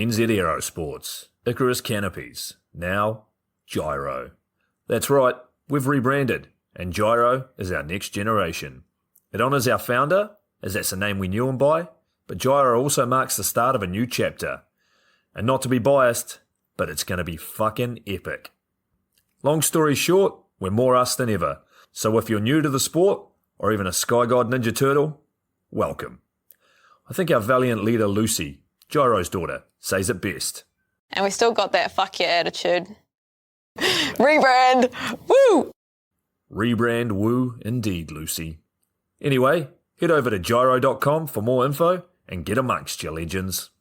NZ Aerosports, Icarus Canopies, now Gyro. That's right, we've rebranded, and Gyro is our next generation. It honours our founder, as that's the name we knew him by, but Gyro also marks the start of a new chapter. And not to be biased, but it's going to be fucking epic. Long story short, we're more us than ever, so if you're new to the sport, or even a Sky God Ninja Turtle, welcome. I think our valiant leader Lucy, Gyro's daughter, says it best. And we still got that fuck yeah attitude. Rebrand! Woo! Rebrand woo indeed, Lucy. Anyway, head over to gyro.com for more info and get amongst you legends.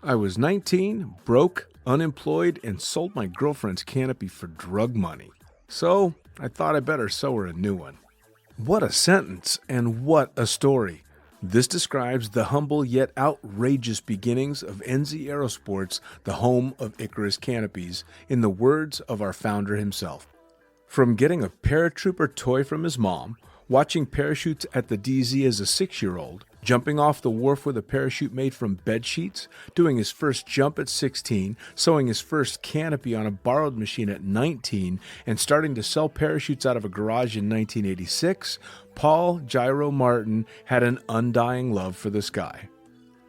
I was 19, broke, unemployed, and sold my girlfriend's canopy for drug money. So I thought I better sew her a new one. What a sentence, and what a story. This describes the humble yet outrageous beginnings of NZ Aerosports, the home of Icarus Canopies, in the words of our founder himself. From getting a paratrooper toy from his mom, watching parachutes at the DZ as a 6-year-old, jumping off the wharf with a parachute made from bed sheets, doing his first jump at 16, sewing his first canopy on a borrowed machine at 19, and starting to sell parachutes out of a garage in 1986, Paul Gyro Martin had an undying love for the sky.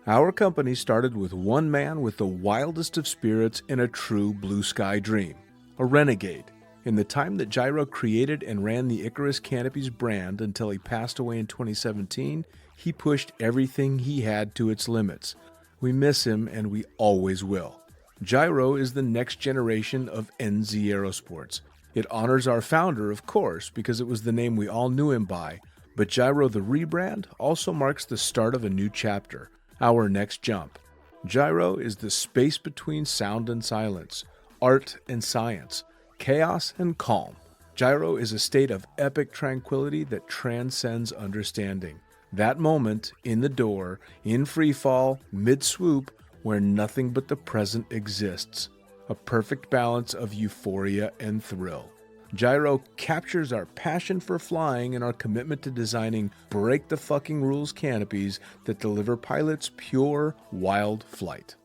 Our company started with one man with the wildest of spirits and a true blue sky dream, a renegade. In the time that Gyro created and ran the Icarus Canopies brand until he passed away in 2017, he pushed everything he had to its limits. We miss him, and we always will. Gyro is the next generation of NZ Aerosports. It honors our founder, of course, because it was the name we all knew him by, but Gyro the rebrand also marks the start of a new chapter, our next jump. Gyro is the space between sound and silence, art and science, chaos and calm. Gyro is a state of epic tranquility that transcends understanding. That moment, in the door, in free fall, mid-swoop, where nothing but the present exists. A perfect balance of euphoria and thrill. Gyro captures our passion for flying and our commitment to designing break-the-fucking-rules canopies that deliver pilots pure, wild flight.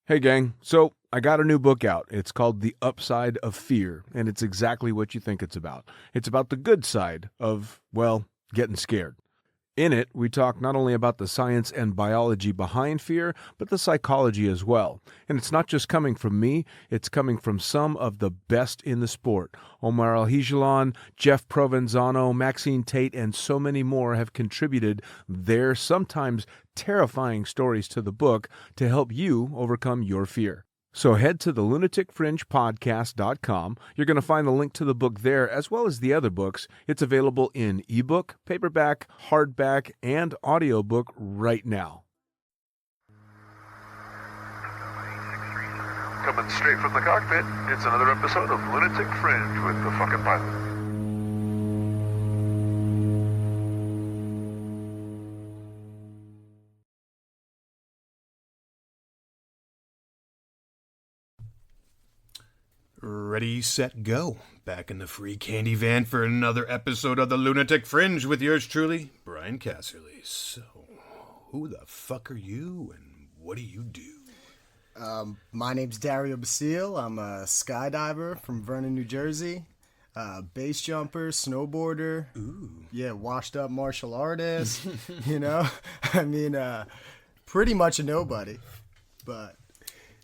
Hey gang, so I got a new book out. It's called The Upside of Fear, and it's exactly what you think it's about. It's about the good side of, well, getting scared. In it, we talk not only about the science and biology behind fear, but the psychology as well. And it's not just coming from me, it's coming from some of the best in the sport. Omar Alhigelan, Jeff Provenzano, Maxine Tate, and so many more have contributed their sometimes terrifying stories to the book to help you overcome your fear. So head to the lunaticfringepodcast.com. You're going to find the link to the book there, as well as the other books. It's available in ebook, paperback, hardback, and audiobook right now. Coming straight from the cockpit, it's another episode of Lunatic Fringe with the fucking pilot. Ready, set, go. Back in the free candy van for another episode of the Lunatic Fringe with yours truly, Brian Casserly. So, who the fuck are you and what do you do? My name's Dario Basile. I'm a skydiver from Vernon, New Jersey. Base jumper, snowboarder. Ooh. Yeah, washed up martial artist. You know? I mean, pretty much a nobody. But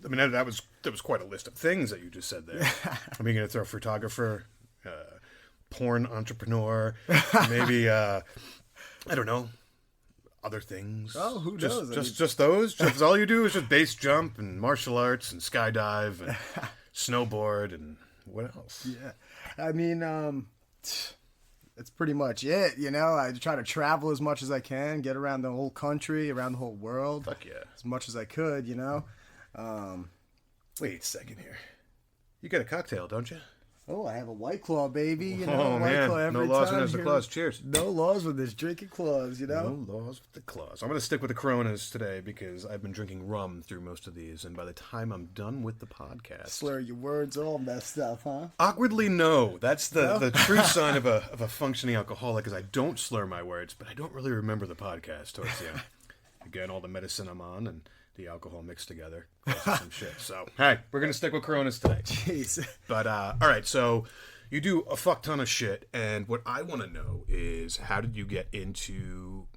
I mean, that was quite a list of things that you just said there. I mean, you're going to throw photographer, porn entrepreneur, maybe, I don't know, other things. Oh, who knows? Just those? Just all you do is just base jump and martial arts and skydive and snowboard and what else? Yeah. I mean, that's pretty much it, you know? I try to travel as much as I can, get around the whole country, around the whole world. Fuck yeah. As much as I could, you know? Wait a second here. You got a cocktail, don't you? Oh, I have a White Claw, baby. You know, Oh, White man. Claw every No laws time when there's the here. claws. Cheers. No laws with this drinking claws, you know? No laws with the claws. I'm going to stick with the Coronas today because I've been drinking rum through most of these, and by the time I'm done with the podcast... Slur your words all messed up, huh? Awkwardly, no. That's the true sign of a functioning alcoholic is I don't slur my words, but I don't really remember the podcast towards the end. Again, all the medicine I'm on and the alcohol mixed together. Some shit. So, hey, we're going to stick with Coronas today. Jeez. But, all right, so you do a fuck ton of shit, and what I want to know is how did you get into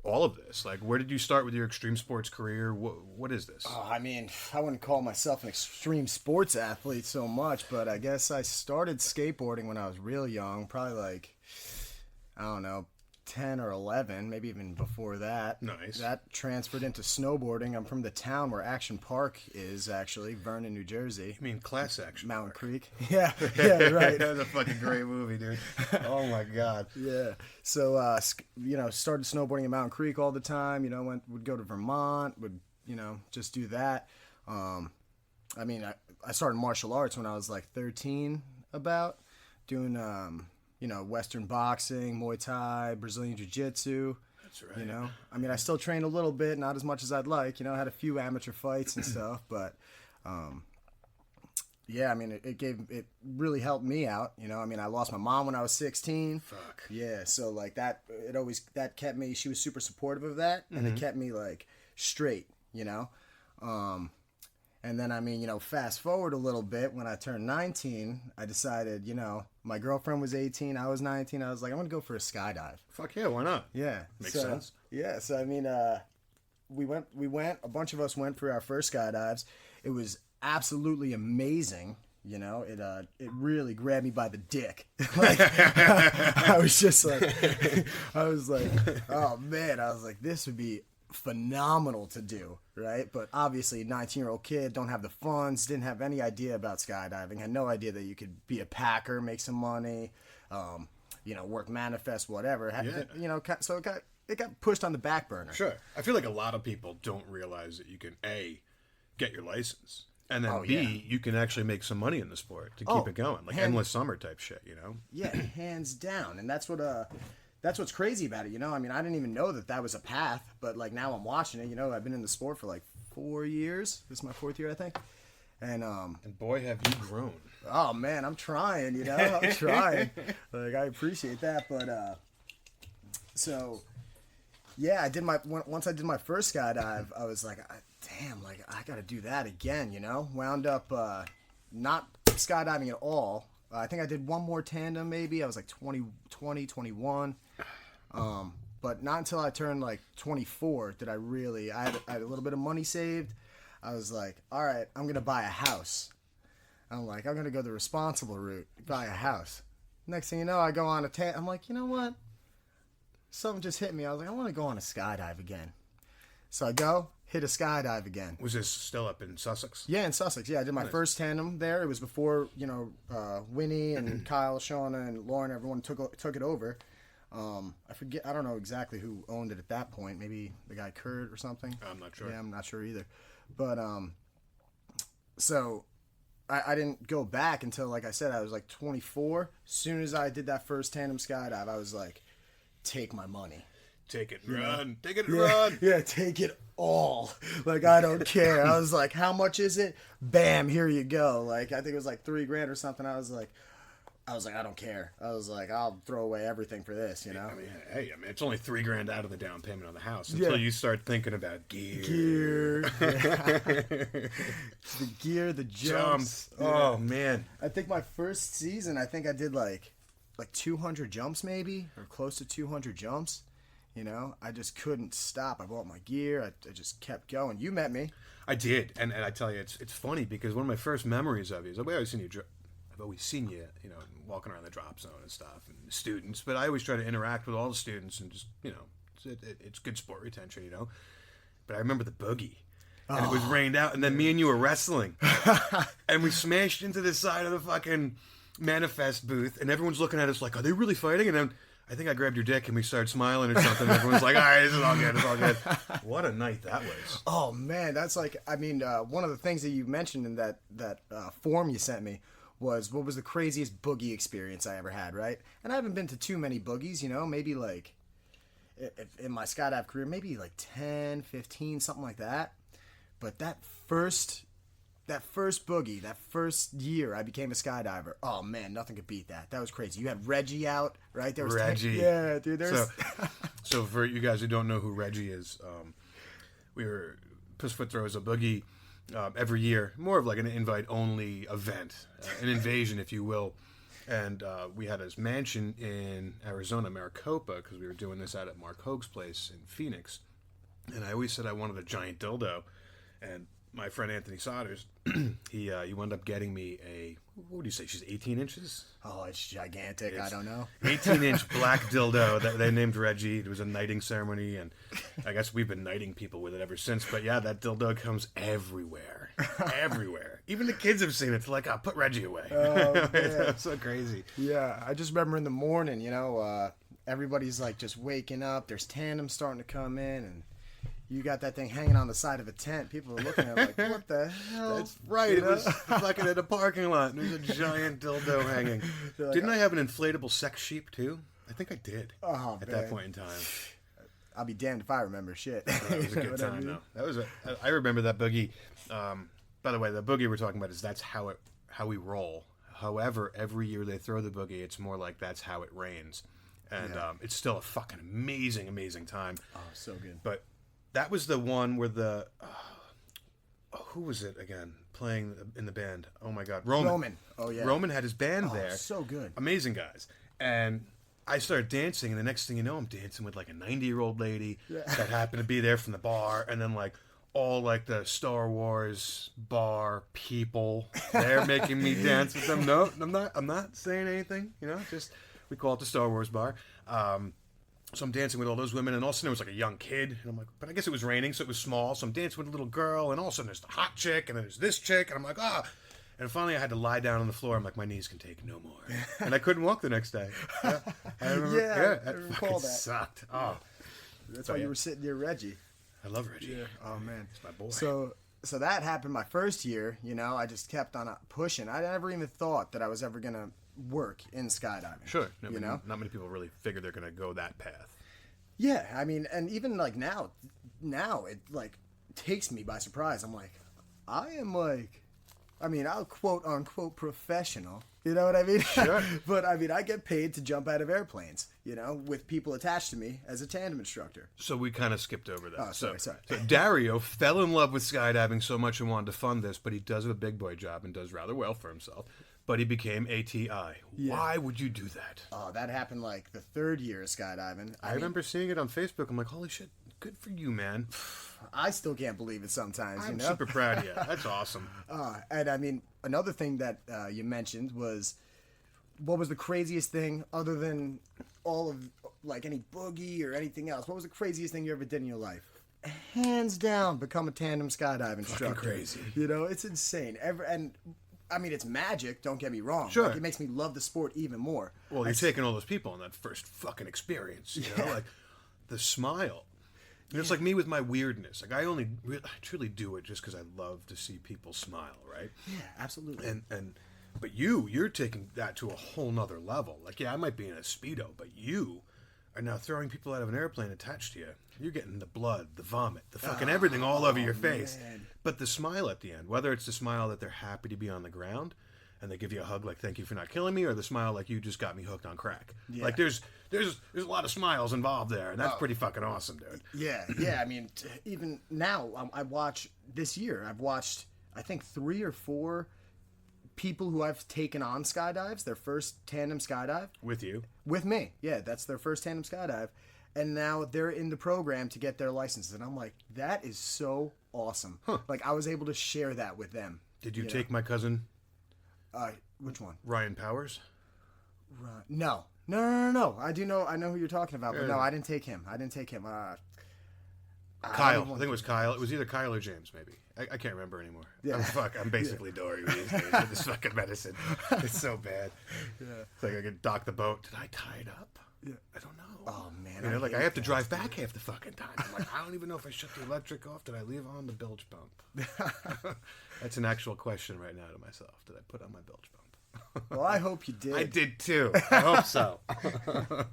all of this? Like, where did you start with your extreme sports career? What is this? I mean, I wouldn't call myself an extreme sports athlete so much, but I guess I started skateboarding when I was real young, probably like, I don't know, 10 or 11, maybe even before that. Nice. That transferred into snowboarding. I'm from the town where Action Park is, actually, Vernon, New Jersey. I mean, class action. Mountain Park. Creek. Yeah, right. That's a fucking great movie, dude. Oh, my God. Yeah. So, started snowboarding in Mountain Creek all the time. Would go to Vermont, would, just do that. I started martial arts when I was like 13, about doing, Western boxing, Muay Thai, Brazilian Jiu-Jitsu. That's right. I still train a little bit, not as much as I'd like. I had a few amateur fights and stuff, but, it really helped me out. I lost my mom when I was 16. Fuck. Yeah, so like that kept me. She was super supportive of that, and it kept me like straight. And then fast forward a little bit, when I turned 19, I decided, my girlfriend was 18, I was 19. I was like, I'm gonna go for a skydive. Fuck yeah, why not? Yeah, Makes sense. Yeah, so we went. A bunch of us went for our first skydives. It was absolutely amazing. It really grabbed me by the dick. I was like, oh man, this would be phenomenal to do, right? But obviously, 19-year-old kid, don't have the funds, didn't have any idea about skydiving, had no idea that you could be a packer, make some money, work manifest, whatever. So it got pushed on the back burner. Sure. I feel like a lot of people don't realize that you can A, get your license, and then B, yeah. you can actually make some money in the sport to keep it going, like endless summer type shit, Yeah, hands down, and that's what's crazy about it, I didn't even know that was a path, but like now I'm watching it, I've been in the sport for like 4 years. This is my 4th year, I think. And boy, have you grown. Oh man, I'm trying, I'm trying. Like, I appreciate that, but so yeah, once I did my first skydive, I was like, damn, like I got to do that again, Wound up not skydiving at all. I think I did one more tandem, maybe. I was like 20, 21. But not until I turned like 24 did I had a little bit of money saved. I was like, all right, I'm going to buy a house. I'm going to go the responsible route, buy a house. Next thing you know, I go on a tandem. I'm like, you know what? Something just hit me. I was like, I want to go on a skydive again. So I go, hit a skydive again. Was this still up in Sussex? Yeah, in Sussex. Yeah, I did my first tandem there. It was before, Winnie and Kyle, Shauna, and Lauren, everyone took it over. I forget. I don't know exactly who owned it at that point. Maybe the guy Kurt or something. I'm not sure. Yeah, I'm not sure either. But so I didn't go back until, like I said, I was like 24. As soon as I did that first tandem skydive, I was like, take my money. Take it and run. Take it and run. Yeah, take it all. Like, I don't care. I was like, how much is it? Bam, here you go. Like, I think it was like $3,000 or something. I was like, I don't care. I was like, I'll throw away everything for this, It's only $3,000 out of the down payment on the house until you start thinking about gear. The gear, the jumps. Oh man. I think my first season, I did like 200 jumps maybe, or close to 200 jumps. I just couldn't stop. I bought my gear. I just kept going. You met me. I did, and I tell you, it's funny because one of my first memories of you is I've always seen you, walking around the drop zone and stuff, and the students. But I always try to interact with all the students and just, it's good sport retention, But I remember the boogie, and it was rained out, and then me and you were wrestling, and we smashed into the side of the fucking manifest booth, and everyone's looking at us like, are they really fighting? And then I think I grabbed your dick and we started smiling or something. Everyone's like, all right, this is all good. It's all good. What a night that was. Oh, man. That's like, one of the things that you mentioned in that form you sent me was what was the craziest boogie experience I ever had, right? And I haven't been to too many boogies, maybe like in my skydive career, maybe like 10, 15, something like that. But that first boogie, that first year I became a skydiver, oh man, nothing could beat that. That was crazy. You had Reggie out, right? There was Reggie. Yeah, dude. So for you guys who don't know who Reggie is, we were Pussfoot throws a boogie every year, more of like an invite-only event, an invasion, if you will. And we had his mansion in Arizona, Maricopa, because we were doing this out at Mark Hoag's place in Phoenix. And I always said I wanted a giant dildo. And my friend Anthony Sodders, he wound up getting me a, what would you say, she's 18 inches? Oh, it's gigantic. I don't know. 18-inch black dildo that they named Reggie. It was a knighting ceremony, and I guess we've been knighting people with it ever since. But yeah, that dildo comes everywhere. Everywhere. Even the kids have seen it. It's like, oh, put Reggie away. Oh, man. That's so crazy. Yeah, I just remember in the morning, everybody's like just waking up. There's tandems starting to come in, and you got that thing hanging on the side of a tent. People are looking at it like, what the hell? That's right. It was fucking at a parking lot. There's a giant dildo hanging. Like, Didn't I have an inflatable sex sheep, too? I think I did. Oh, at man. that point in time. I'll be damned if I remember shit. That was a good time, though. That was I remember that boogie. By the way, the boogie we're talking about is that's how we roll. However, every year they throw the boogie, it's more like that's how it rains. And it's still a fucking amazing, amazing time. Oh, so good. But that was the one where the who was it again playing in the band? Oh my God, Roman. Oh yeah, Roman had his band there. So good, amazing guys. And I started dancing, and the next thing you know, I'm dancing with like a 90-year-old lady that happened to be there from the bar, and then like all like the Star Wars bar people, they're making me dance with them. No, I'm not saying anything. Just we call it the Star Wars bar. So I'm dancing with all those women, and all of a sudden there was like a young kid, and I'm like, but I guess it was raining, so it was small, so I'm dancing with a little girl, and all of a sudden there's the hot chick, and then there's this chick, and I'm like, ah. And finally I had to lie down on the floor. I'm like, my knees can take no more. And I couldn't walk the next day. I remember, I recall that. Sucked. Oh. That's why you were sitting near Reggie. I love Reggie. Yeah. Oh, man. It's my boy. So that happened my first year, I just kept on pushing. I never even thought that I was ever going to work in skydiving. Sure. Not many people really figure they're going to go that path. Yeah, I mean, and even like now it like takes me by surprise. I'm like, I'll quote unquote professional. You know what I mean? Sure. But I mean, I get paid to jump out of airplanes, with people attached to me as a tandem instructor. So we kind of skipped over that. Oh, sorry. So Dario fell in love with skydiving so much and wanted to fund this, but he does have a big boy job and does rather well for himself. But he became ATI. Yeah. Why would you do that? Oh, that happened like the third year of skydiving. I remember seeing it on Facebook. I'm like, holy shit, good for you, man. I still can't believe it sometimes. I'm super proud of you. That's awesome. And I mean, another thing that you mentioned was, what was the craziest thing other than all of like any boogie or anything else? What was the craziest thing you ever did in your life? Hands down, become a tandem skydive instructor. Fucking crazy. It's insane. And I mean, it's magic. Don't get me wrong. Sure. Like, it makes me love the sport even more. Well, you're taking all those people on that first fucking experience. Like the smile. It's like me with my weirdness. Like I truly do it just because I love to see people smile, right? Yeah, absolutely. But you're taking that to a whole nother level. Like, yeah, I might be in a Speedo, but you are now throwing people out of an airplane attached to you. You're getting the blood, the vomit, the fucking everything all over your face. Man. But the smile at the end, whether it's the smile that they're happy to be on the ground and they give you a hug like, thank you for not killing me, or the smile like, you just got me hooked on crack. Yeah. Like, there's a lot of smiles involved there, and that's pretty fucking awesome, dude. Yeah. I mean, even now, I've watched, I think 3 or 4 people who I've taken on skydives, their first tandem skydive. With you? With me. Yeah, that's their first tandem skydive. And now they're in the program to get their licenses. And I'm like, that is so awesome. Huh. Like, I was able to share that with them. Did you take my cousin? Which one? Ryan Powers? No. I know who you're talking about, but no, I didn't take him. Kyle. I think it was Kyle. It was either Kyle or James, maybe. I can't remember anymore. Yeah. I'm basically Dario these days with this fucking medicine. It's so bad. Yeah. It's like I could dock the boat. Did I tie it up? Yeah. I don't know. Oh, man. I have to drive back half the fucking time. I'm like, I don't even know if I shut the electric off. Did I leave on the bilge pump? That's an actual question right now to myself. Did I put on my bilge pump? Well, I hope you did. I did too. I hope so. Oh,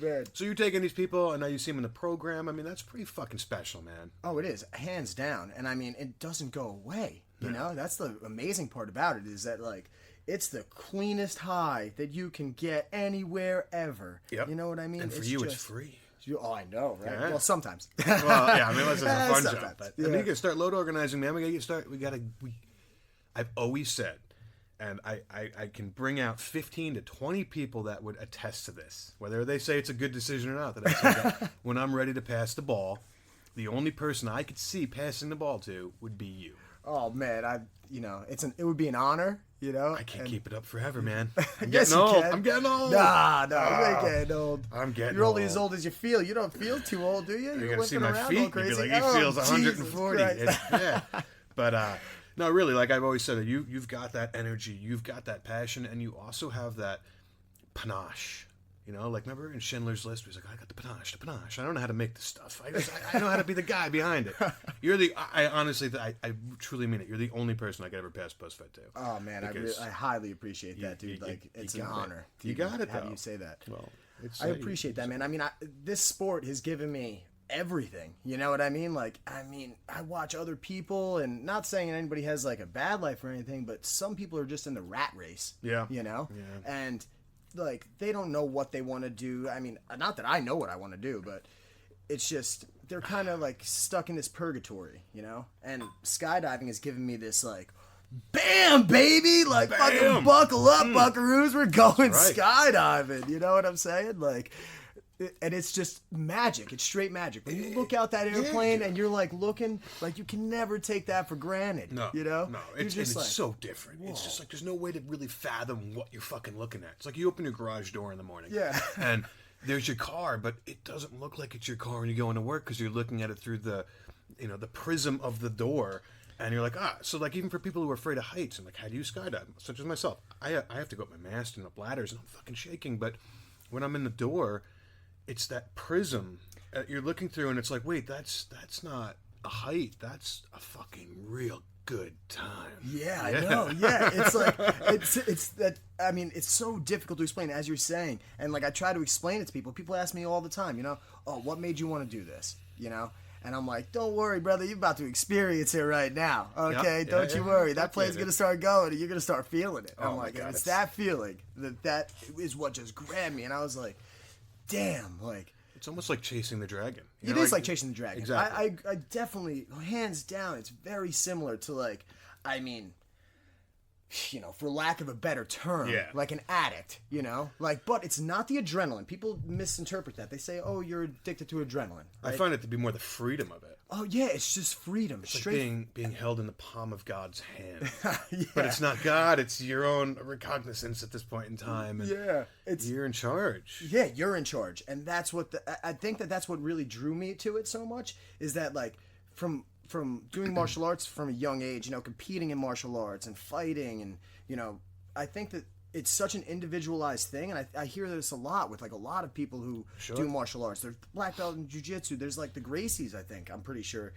man. So you're taking these people, and now you see them in the program. I mean, that's pretty fucking special, man. Oh, it is, hands down. And I mean, it doesn't go away. That's the amazing part about it, is that like, it's the cleanest high that you can get anywhere ever. Yep. You know what I mean? And for you, it's free. Oh, I know, right? Yeah. Well, sometimes. Well, yeah, I mean, unless it's a fun Sometimes, job. But yeah. I mean, you can start load organizing, man. I've always said, and I can bring out 15 to 20 people that would attest to this, whether they say it's a good decision or not, that I said that when I'm ready to pass the ball, the only person I could see passing the ball to would be you. Oh man, it would be an honor, I can't keep it up forever, man. I'm Yes, getting you old. can. I'm getting old. Nah, you ain't getting old. I'm getting You're only old. as old as you feel. You don't feel too old, do you? You're You're gonna see whipping my around feet all and be crazy. like, he feels Oh, 140. Jesus Christ. Yeah, but no, really, like I've always said, that you've got that energy, you've got that passion, and you also have that panache. Like remember in Schindler's List, he was like, I got the panache. I don't know how to make this stuff. I know how to be the guy behind it. I honestly, I truly mean it. You're the only person I could ever pass Pussfoot to. Oh man, I highly appreciate that, dude. It's an honor. You got it, have though. you say that. Well, I appreciate that, man. I mean, this sport has given me everything. You know what I mean? I watch other people, and not saying anybody has like a bad life or anything, but some people are just in the rat race. Yeah. Yeah. And like they don't know what they want to do. I mean, not that I know what I want to do, but it's just they're kind of like stuck in this purgatory, And skydiving has given me this like, bam, baby, like fucking buckle up, buckaroos, we're going skydiving. You know what I'm saying? Like, and it's just magic. It's straight magic. When you look out that airplane and you're like looking, like you can never take that for granted. No, No, it's just like, so different. Whoa. It's just like there's no way to really fathom what you're fucking looking at. It's like you open your garage door in the morning, and there's your car, but it doesn't look like it's your car when you go into work because you're looking at it through the, the prism of the door, and you're like, so like even for people who are afraid of heights and like how do you skydive, such as myself, I have to go up my mast and up ladders and I'm fucking shaking, but when I'm in the door, it's that prism you're looking through, and it's like, wait, that's not a height. That's a fucking real good time. Yeah, I know. Yeah, it's like it's that. I mean, it's so difficult to explain, as you're saying, and like I try to explain it to people. People ask me all the time, oh, what made you want to do this? And I'm like, don't worry, brother, you're about to experience it right now. Okay, don't you worry. That plane's gonna start going, and you're gonna start feeling it. I'm like, it's that feeling that is what just grabbed me, and I was like, damn, like it's almost like chasing the dragon. It is like chasing the dragon. Exactly. I definitely, hands down, it's very similar to like, I mean, for lack of a better term, like an addict, but it's not the adrenaline. People misinterpret that. They say, oh, you're addicted to adrenaline. Right? I find it to be more the freedom of it. Oh yeah, it's just freedom. It's like being held in the palm of God's hand. But it's not God, it's your own recognizance at this point in time. And you're in charge. Yeah, you're in charge. And that's what I think that's what really drew me to it so much, is that like from doing martial arts from a young age, competing in martial arts and fighting, and I think that it's such an individualized thing, and I hear this a lot with like a lot of people who do martial arts. There's black belt in jiu-jitsu. There's like the Gracies, I think. I'm pretty sure.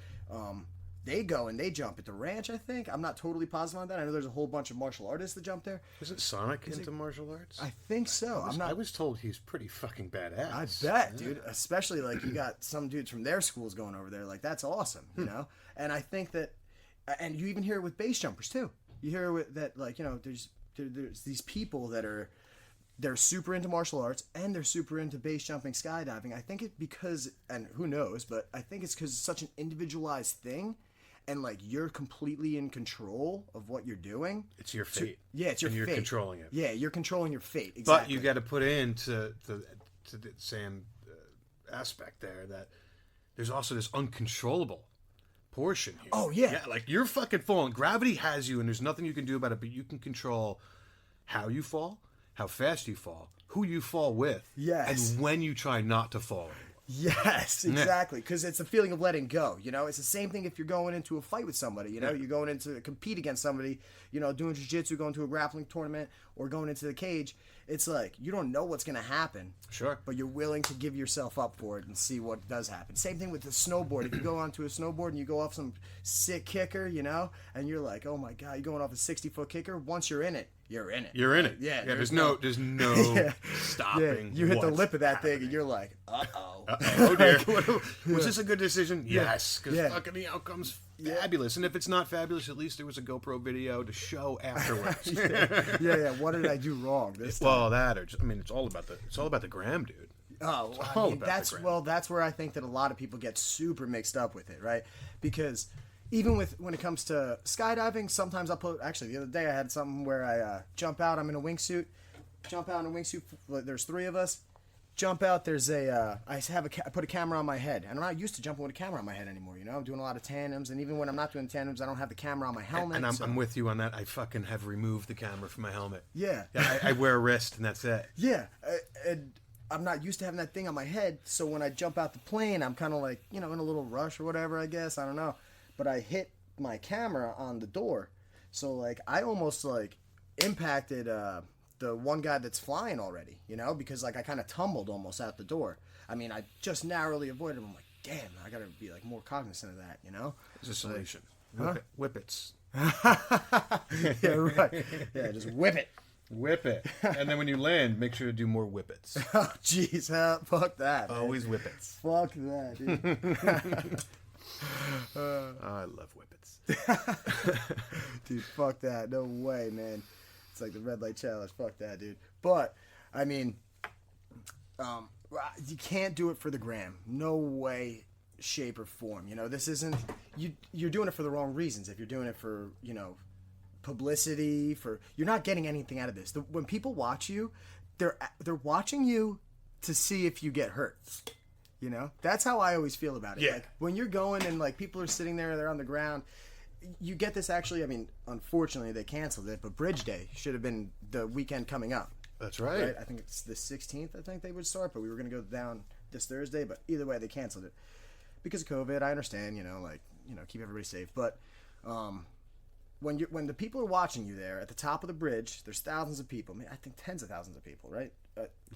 They go and they jump at the ranch, I think. I'm not totally positive on that. I know there's a whole bunch of martial artists that jump there. Isn't Sonic into martial arts? I think so. I was told he's pretty fucking badass. I bet, dude. Especially like you got some dudes from their schools going over there. Like that's awesome, And I think that, and you even hear it with base jumpers too. You hear it that like there's these people that they're super into martial arts and they're super into base jumping, skydiving. I think it because, and who knows, but I think it's because it's such an individualized thing, and like you're completely in control of what you're doing. It's your fate. It's your fate. You're controlling it. Yeah, you're controlling your fate. Exactly. But you got to put into the same aspect there that there's also this uncontrollable portion here. Oh yeah, like you're fucking falling. Gravity has you, and there's nothing you can do about it. But you can control how you fall, how fast you fall, who you fall with, and when you try not to fall. Yes, exactly. Because it's the feeling of letting go. It's the same thing if you're going into a fight with somebody. You're going into compete against somebody. Doing jiu-jitsu, going to a grappling tournament, or going into the cage. It's like you don't know what's going to happen. Sure. But you're willing to give yourself up for it and see what does happen. Same thing with the snowboard. If you go onto a snowboard and you go off some sick kicker, and you're like, oh my god, you're going off a 60-foot kicker. Once you're in it, you're in it. You're in it. Yeah. There's no stopping. You hit the lip of that thing and you're like, oh dear. Was this a good decision? Yes, because fucking the outcome's fabulous. And if it's not fabulous, at least there was a GoPro video to show afterwards. Yeah. What did I do wrong this time? Well, that or just, it's all about the gram, dude. Oh, It's I all mean, about that's the gram. well, that's where I think that a lot of people get super mixed up with it, right? Because even when it comes to skydiving, sometimes I'll put. Actually, the other day I had something where I jump out. I'm in a wingsuit. Jump out in a wingsuit. There's 3 of us. Jump out. There's I put a camera on my head, and I'm not used to jumping with a camera on my head anymore. You know, I'm doing a lot of tandems, and even when I'm not doing tandems, I don't have the camera on my helmet. And so- I'm with you on that. I fucking have removed the camera from my helmet. Yeah. I wear a wrist, and that's it. Yeah, and I'm not used to having that thing on my head, so when I jump out the plane, I'm kind of like, in a little rush or whatever, I guess. I don't know. But I hit my camera on the door, so, like, I almost, like, impacted the one guy that's flying already, because, like, I kind of tumbled almost out the door. I mean, I just narrowly avoided him. I'm like, damn, I got to be, like, more cognizant of that, There's a solution. Huh? Whippets. Yeah, right. Yeah, just whip it. Whip it. And then when you land, make sure to do more whippets. Oh, jeez, fuck that. man. Always whippets. Fuck that, dude. I love whippets. Dude, fuck that. No way, man. It's like the red light challenge. Fuck that, dude. But, I mean, you can't do it for the gram. No way, shape, or form. This isn't... You're doing it for the wrong reasons. If you're doing it for, publicity, you're not getting anything out of this. When people watch you, they're watching you to see if you get hurt. That's how I always feel about it. Yeah. Like, when you're going and, like, people are sitting there, they're on the ground... You get this actually, I mean, unfortunately they canceled it, but Bridge Day should have been the weekend coming up. That's right. I think it's the 16th, I think they would start, but we were going to go down this Thursday, but either way they canceled it. Because of COVID, I understand, keep everybody safe. But when the people are watching you there at the top of the bridge, there's thousands of people. I mean, I think tens of thousands of people, right?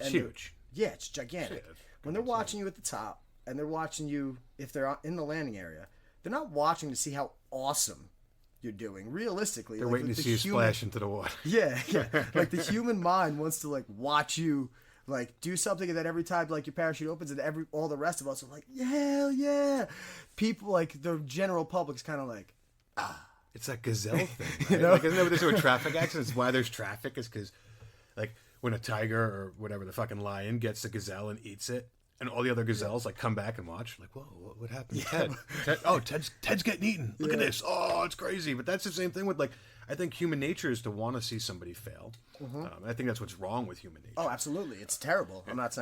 It's huge. Yeah, it's gigantic. Shit, When they're watching you at the top, and they're watching you if they're in the landing area, they're not watching to see how awesome you're doing. Realistically, They're like, waiting to see you splash into the water. Yeah. Like, the human mind wants to, like, watch you, like, do something, and then every time, like, your parachute opens, and all the rest of us are like, hell yeah. People, like, the general public's kind of like, It's that gazelle thing, right? Like, isn't that what they say with traffic accidents? Why there's traffic is because, like, when a tiger or whatever, the fucking lion gets a gazelle and eats it, and all the other gazelles like come back and watch, like, whoa, what happened to Ted? Ted's getting eaten. Look at this. Oh, it's crazy. But that's the same thing with, like, I think human nature is to want to see somebody fail. I think that's what's wrong with human nature. oh, absolutely, it's terrible. I'm not,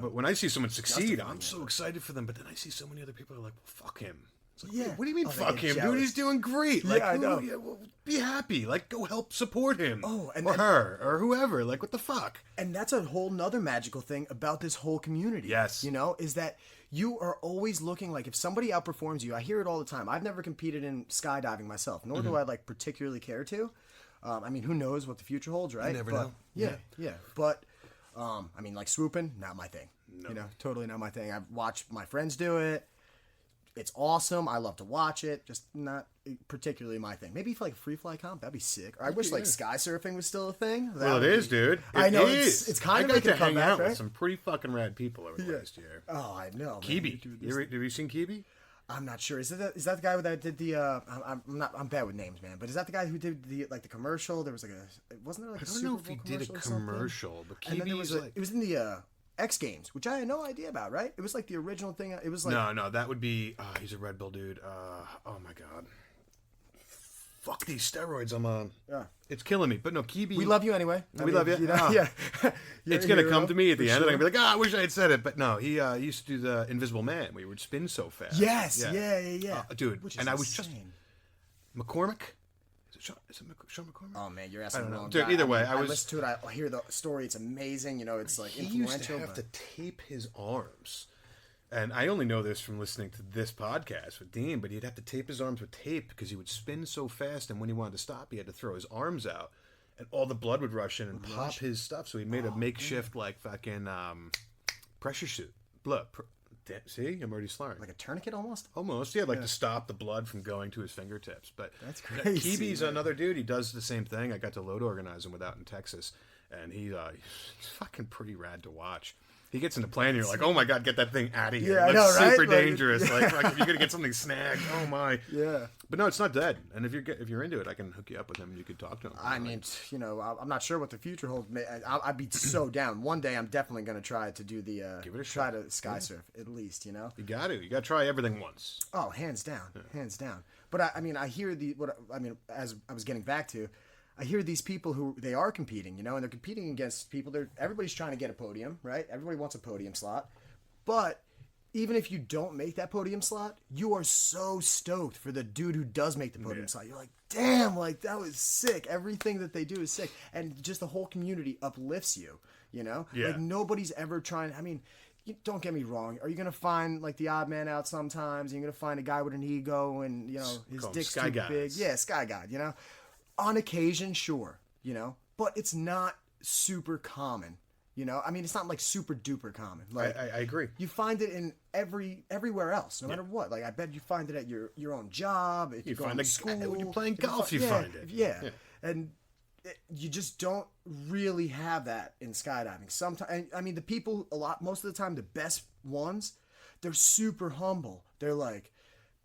But when I see someone succeed, I'm so excited for them. But then I see so many other people who are like, well, fuck him. It's like, Yeah. what do you mean, Oh, they fuck get him, jealous. dude? He's doing great. Like, I know. well, be happy. Like, go help support him. Oh, and or then- her, or whoever. Like, what the fuck? And that's a whole nother magical thing about this whole community. Yes. Is that you are always looking, like, if somebody outperforms you, I hear it all the time. I've never competed in skydiving myself, nor do I, like, particularly care to. I mean, who knows what the future holds, right? never But, know. Yeah. But, I mean, like, swooping, not my thing. Totally not my thing. I've watched my friends do it. It's awesome. I love to watch it. Just not particularly my thing. Maybe for, like, a free fly comp, that'd be sick. Or I wish, like, sky surfing was still a thing. That Well, it would is, be- dude. I know, is. it's kind of I got making to a hang comeback, out right? with some pretty fucking rad people over the last year. Oh, I know. man. Kibi. You do this- Have you seen Kibi? I'm not sure. Is that the guy that did the? I'm bad with names, man. But is that the guy who did the commercial? There was like wasn't there like I a don't Super know Bowl if he did a commercial or something? commercial, but And then there Kibi was is it was in the X Games, which I had no idea about. Right? It was like the original thing. It was like No, that would be. He's a Red Bull dude. Oh my god. Fuck these steroids I'm on. Yeah. It's killing me. But no, Kibi. we love you anyway. We love you. Yeah. It's You're a gonna hero, come to me at the for end, and I'm sure. gonna be like, I wish I had said it. But no, he used to do the Invisible Man, where he would spin so fast. Yes. Yeah. Dude, Which is and I was just insane. McCormick. Is it Sean McCormick? Oh man, you're asking the know. wrong Dude, guy. either way, I I was- listen to it. I hear the story. It's amazing. It's like He used influential. to have to but- tape his arms. And I only know this from listening to this podcast with Dean, but he'd have to tape his arms with tape because he would spin so fast, and when he wanted to stop, he had to throw his arms out, and all the blood would rush in and pop his stuff. So he made a makeshift, like, fucking pressure suit. See? I'm already slurring. like a tourniquet almost. Almost, yeah, like to stop the blood from going to his fingertips. But That's crazy, Kibi's man. another dude. He does the same thing. I got to load organize him with out in Texas, and he's fucking pretty rad to watch. He gets into plane, and you're like, oh my god, get that thing out of here. Yeah, I It know, looks right? super Like- dangerous. Like if you're gonna get something snagged, oh my. Yeah. But no, it's not dead. And if you're into it, I can hook you up with him, and you could talk to him. I mean, you know, I'm not sure what the future holds. I'd be so down. One day, I'm definitely going to try to do the Give it a try shot. to sky surf at least. You know. you got to try everything once. Oh, hands down, hands down. But I mean, I hear as I was getting back to, I hear these people who they are competing, you know, and they're competing against people. Everybody's trying to get a podium, right? Everybody wants a podium slot, but even if you don't make that podium slot, you are so stoked for the dude who does make the podium slot. You're like, damn, like that was sick. Everything that they do is sick, and just the whole community uplifts you. You know, Yeah. like nobody's ever trying. I mean. Don't get me wrong. Are you gonna find like the odd man out sometimes? You're gonna find a guy with an ego and you know his Call 'em dick's sky too guys. big. Yeah, sky god. You know, on occasion, sure. You know, but it's not super common. You know, I mean, it's not like super duper common. Like I agree. you find it in everywhere else, no matter what. Like I bet you find it at your own job. If you go find to it school, when you're playing if you golf, fi- you yeah, find it. Yeah, and you just don't really have that in skydiving. Sometimes, I mean, the people most of the time, the best ones, they're super humble. They're like,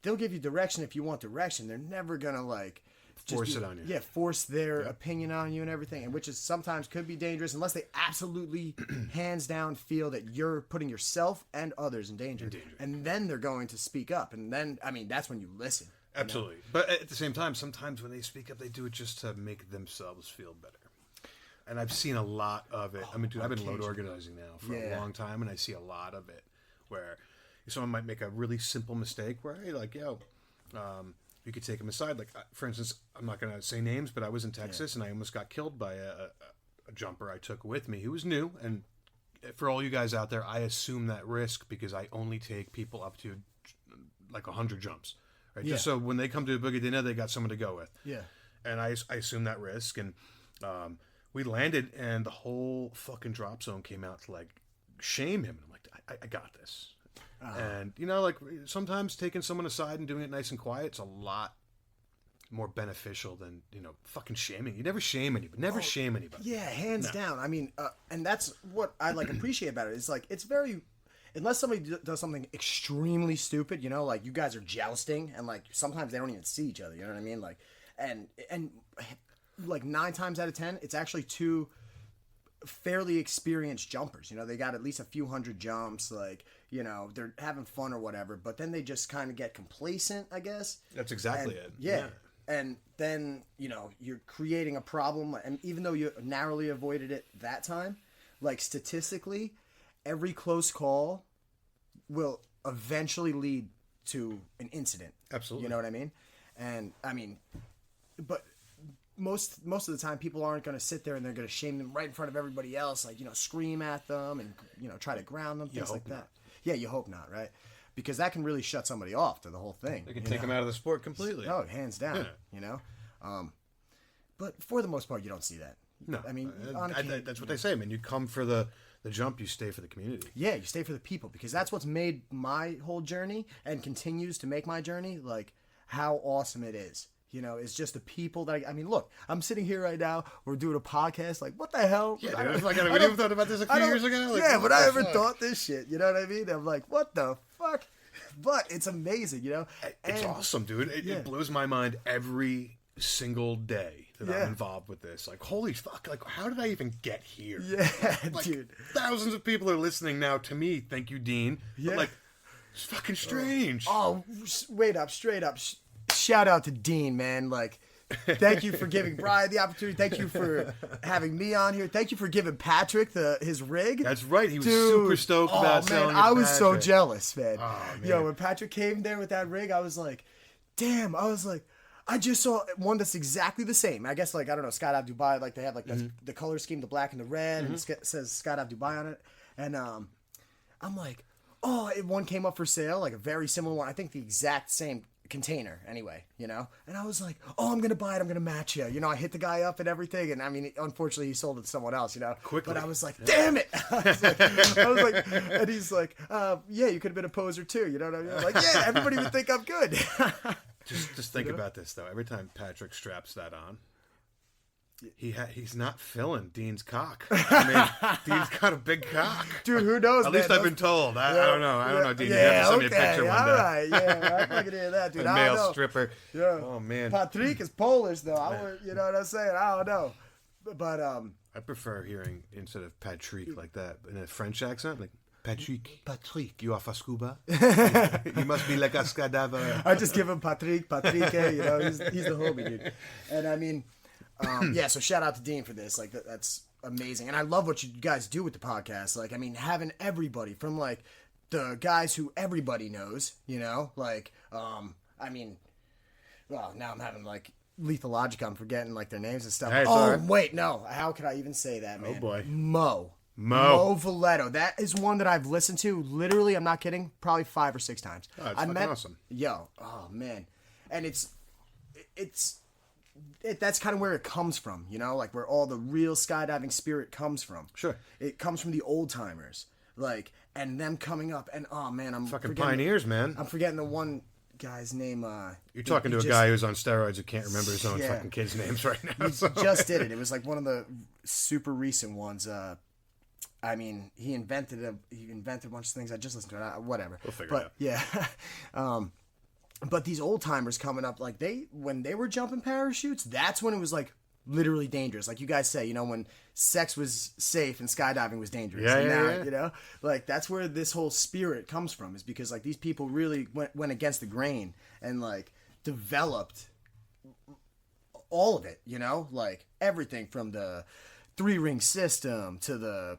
they'll give you direction if you want direction. They're never gonna like Force it on you. Yeah, force their opinion on you and everything, and which is sometimes could be dangerous unless they absolutely hands down feel that you're putting yourself and others in danger. And then they're going to speak up, and then I mean that's when you listen. Absolutely. But at the same time, sometimes when they speak up, they do it just to make themselves feel better. And I've seen a lot of it. I mean, dude, I've been load organizing now for a long time, and I see a lot of it where someone might make a really simple mistake where, hey, like, yo, you could take them aside. Like, for instance, I'm not going to say names, but I was in Texas, and I almost got killed by a jumper I took with me who was new. And for all you guys out there, I assume that risk because I only take people up to like 100 jumps. Right? Just so when they come to a boogie dinner, they got someone to go with. Yeah. And I assume that risk. And we landed, and the whole fucking drop zone came out to, like, shame him. And I'm like, I got this. And, you know, like, sometimes taking someone aside and doing it nice and quiet, it's a lot more beneficial than, you know, fucking shaming. You never shame anybody. Never shame anybody. Yeah, hands down. I mean, and that's what I like appreciate about it. It's like it's very. Unless somebody does something extremely stupid, you know, like you guys are jousting, and like sometimes they don't even see each other. You know what I mean? Like, and like 9 times out of 10, it's actually two fairly experienced jumpers. You know, they got at least a few hundred jumps. Like, you know, they're having fun or whatever. But then they just kind of get complacent, I guess. That's exactly And- it. Yeah. And then, you know, you're creating a problem. And even though you narrowly avoided it that time, like statistically, every close call will eventually lead to an incident. Absolutely. You know what I mean? And I mean, but most of the time people aren't going to sit there and they're going to shame them right in front of everybody else, like, you know, scream at them and, you know, try to ground them, things like that. not. Yeah, you hope not, right? Because that can really shut somebody off to the whole thing. They can you take know? them out of the sport completely. No, hands down. Yeah. You know, but for the most part, you don't see that. No. I mean, on occasion- that's what they say. I mean, you come for the jump, you stay for the community. yeah, you stay for the people because that's what's made my whole journey and continues to make my journey like how awesome it is. You know, it's just the people that I mean, look, I'm sitting here right now. We're doing a podcast. Like, what the hell? Yeah, I dude, don't- it's like, I we don't- never thought about this a I few don't- years ago. Like, yeah, what but I the haven't fuck? thought this shit. You know what I mean? I'm like, what the fuck? But it's amazing, you know. It's And- awesome, dude. It Yeah. blows my mind every single day that Yeah. I'm involved with this. Like, holy fuck! Like, how did I even get here? Yeah, Like, dude. thousands of people are listening now to me. Thank you, Dean. Yeah. But, like, it's fucking strange. Oh, wait up, straight up. Shout out to Dean, man. Like, thank you for giving Brian the opportunity. Thank you for having me on here. Thank you for giving Patrick his rig. That's right. He was Dude, super stoked about man, selling it I to was so Patrick. jealous, man. Oh, man. Yo, when Patrick came there with that rig, I was like, damn. I was like, I just saw one that's exactly the same. I guess, like, I don't know, Skydive Dubai, like, they have, like, that's the color scheme, the black and the red, and it says Skydive Dubai on it. And I'm like, oh, one came up for sale, like a very similar one. I think the exact same container anyway, you know? And I was like, oh, I'm going to buy it. I'm going to match you. You know, I hit the guy up and everything. And I mean, unfortunately, he sold it to someone else, you know? Quickly. But I was like, damn it. I was like, and he's like, yeah, you could have been a poser too. You know what I mean? I'm like, yeah, everybody would think I'm good. Just think about this though. Every time Patrick straps that on, he's not filling Dean's cock. I mean, Dean's got a big cock. Dude, who knows? At least I've been told. I don't know, Dean. You have to send me a picture one day. All right, yeah, I fucking hear that, dude. A I male don't know. stripper. Yeah. Oh man. Patrick is Polish though. You know what I'm saying? I don't know, but I prefer hearing instead of Patrick like that in a French accent, like Patrick. You are for scuba. You must be like a cadaver. I just give him Patrick. You know, he's the homie, dude. And I mean, yeah. So shout out to Dean for this. Like that's amazing, and I love what you guys do with the podcast. Like, I mean, having everybody from like the guys who everybody knows. You know, like, I mean, well, now I'm having like Lethal Logic. I'm forgetting like their names and stuff. Hey, it's oh all right. wait, no. How could I even say that, man? Oh boy, Mo Valetto. That is one that I've listened to. Literally, I'm not kidding. Probably 5 or 6 times. Oh, it's fucking awesome. Yo, oh man, and that's kind of where it comes from. You know, like where all the real skydiving spirit comes from. Sure. It comes from the old timers, like, and them coming up. And oh man, I'm fucking forgetting pioneers, man. I'm forgetting the one guy's name. You're talking to a guy who's on steroids who can't remember his own Yeah. fucking kids' names right now. He so. just did it. It was like one of the super recent ones. I mean, he invented a bunch of things. I just listened to it. Whatever. We'll figure it out. Yeah. But these old timers coming up, like when they were jumping parachutes, that's when it was like literally dangerous. Like you guys say, you know, when sex was safe and skydiving was dangerous. Yeah, and yeah, now, yeah. You know, like that's where this whole spirit comes from, is because like these people really went against the grain and like developed all of it, you know, like everything from the 3-ring system to the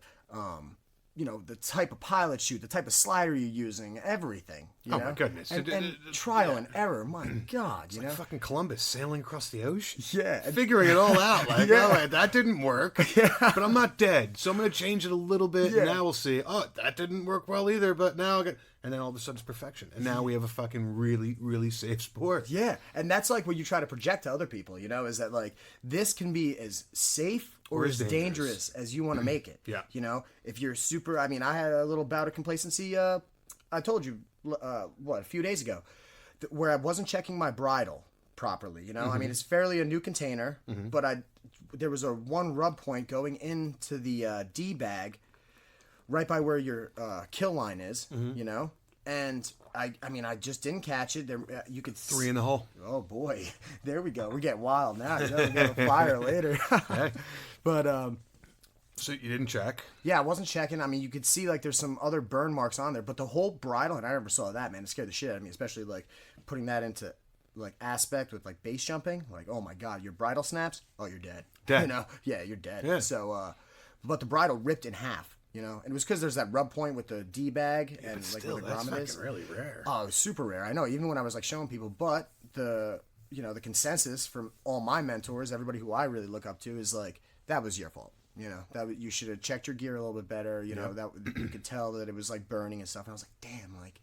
you know, the type of pilot chute, the type of slider you're using, everything. You Oh, know? my goodness. And trial and error, my God, you know? Like fucking Columbus sailing across the ocean. Yeah. Figuring it all out. Like, Yeah. oh, that didn't work. But I'm not dead. So I'm going to change it a little bit. Yeah. And now we'll see. Oh, that didn't work well either. But now and then all of a sudden it's perfection. And now we have a fucking really, really safe sport. Yeah, and that's like what you try to project to other people, you know, is that like this can be as safe or as dangerous as you want to make it. Yeah. You know, if you're super, I mean, I had a little bout of complacency, I told you, a few days ago, where I wasn't checking my bridle properly, you know? I mean, it's fairly a new container, but there was one rub point going into the D bag right by where your kill line is, you know? And I mean, I just didn't catch it. There, you could 3 in the hole. Oh boy, there we go. We're getting wild now. You know, we're gonna fire later. But So you didn't check? yeah, I wasn't checking. I mean, you could see like there's some other burn marks on there, but the whole bridle, and I never saw that, man. It scared the shit out of me, especially like putting that into like aspect with like base jumping. Like, oh my God, your bridle snaps. Oh, you're dead. Dead. You know? Yeah, you're dead. Yeah. So, but the bridle ripped in half. You know, and it was because there's that rub point with the D bag and like Still, where the that's grommet fucking is. really rare. Oh, it was super rare. I know, even when I was like showing people, but the consensus from all my mentors, everybody who I really look up to, is like, that was your fault. You know, you should have checked your gear a little bit better. You know, that you could tell that it was like burning and stuff. And I was like, damn, like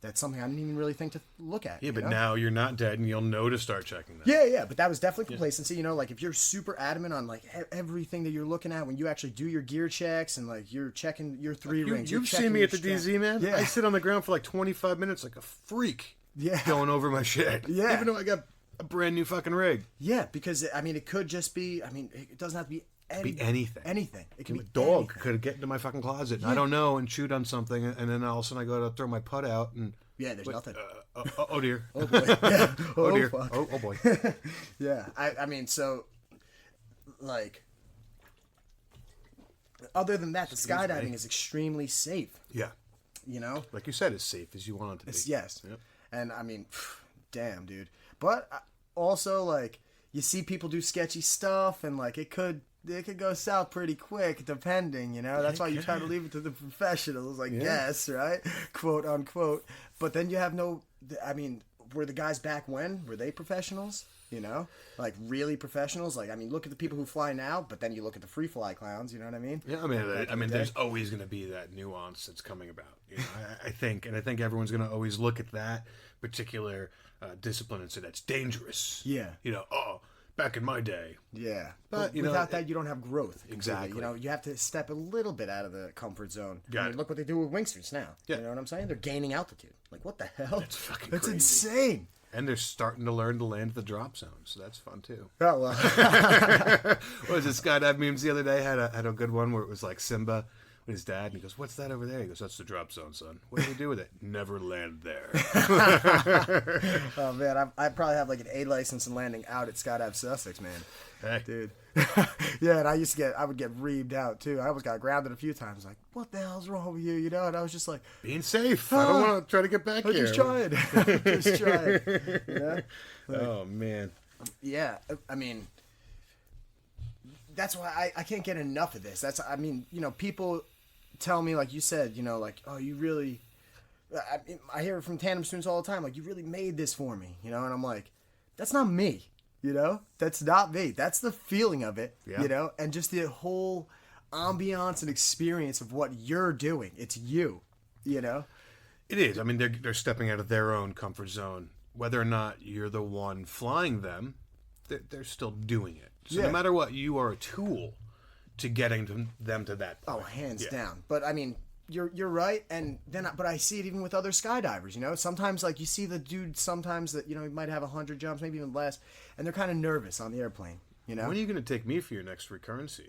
that's something I didn't even really think to look at. Yeah, but know? now you're not dead and you'll know to start checking that. Yeah, but that was definitely complacency. You know, like if you're super adamant on like everything that you're looking at when you actually do your gear checks and like you're checking your 3 rings. You've seen me at the DZ, man. Yeah. I sit on the ground for like 25 minutes like a freak. Yeah. Going over my shit. Yeah. Even though I got a brand new fucking rig. Yeah, because I mean, it could just be. I mean, it doesn't have to be. Anything. Anything. It can A be dog anything. could get into my fucking closet and I don't know and shoot on something and then all of a sudden I go to throw my putt out and Yeah, there's nothing. oh dear. Oh boy. Yeah. Oh dear. Fuck. Oh boy. Yeah. I mean, so like, other than that, the skydiving is extremely safe. Yeah. You know. Like you said, as safe as you want it to be. Yes. Yep. And I mean, damn, dude. But also, like, you see people do sketchy stuff, and like it could go south pretty quick, depending. You know, that's why you try to leave it to the professionals, I guess, right? Quote unquote. But then you have no. I mean, were the guys back when? Were they professionals? You know, like really professionals. Like, I mean, look at the people who fly now, but then you look at the free fly clowns. You know what I mean? Yeah, I mean, there's always going to be that nuance that's coming about. You know, I think everyone's going to always look at that particular discipline and say that's dangerous. Yeah. You know, back in my day. Yeah, But, you know, without that, you don't have growth. completely. Exactly. You know, you have to step a little bit out of the comfort zone. Got I mean, it. look what they do with wingsuits now. Yeah. You know what I'm saying? They're gaining altitude. Like, what the hell? That's fucking That's crazy. insane. And they're starting to learn to land the drop zone, so that's fun too. Oh well. What was it? Skydive memes the other day had a good one where it was like Simba with his dad, and he goes, "What's that over there?" He goes, "That's the drop zone, son. What do we do with it? Never land there." Oh man, I probably have like an A license in landing out at Skydive Sussex, man. Hey, Dude. Yeah, and I would get reamed out too. I almost got grounded a few times. Like, what the hell's wrong with you? You know, and I was just like, being safe. I don't want to try to get back I'm here. just trying. Just trying. You know? Oh man. Yeah, I mean, that's why I can't get enough of this. I mean, you know, people tell me, like you said, you know, like, oh, you really, I hear it from tandem students all the time, like, you really made this for me, you know, and I'm like, that's not me, you know, that's not me. That's the feeling of it, you know, and just the whole ambiance and experience of what you're doing. It's you, you know. It is. I mean, they're stepping out of their own comfort zone. Whether or not you're the one flying them, they're still doing it. So no matter what, you are a tool to getting them to that point. Oh, hands down. But I mean, you're right. And then, but I see it even with other skydivers. You know, sometimes like you see the dude sometimes that you know he might have 100 jumps, maybe even less, and they're kind of nervous on the airplane. You know, When are you going to take me for your next recurrency?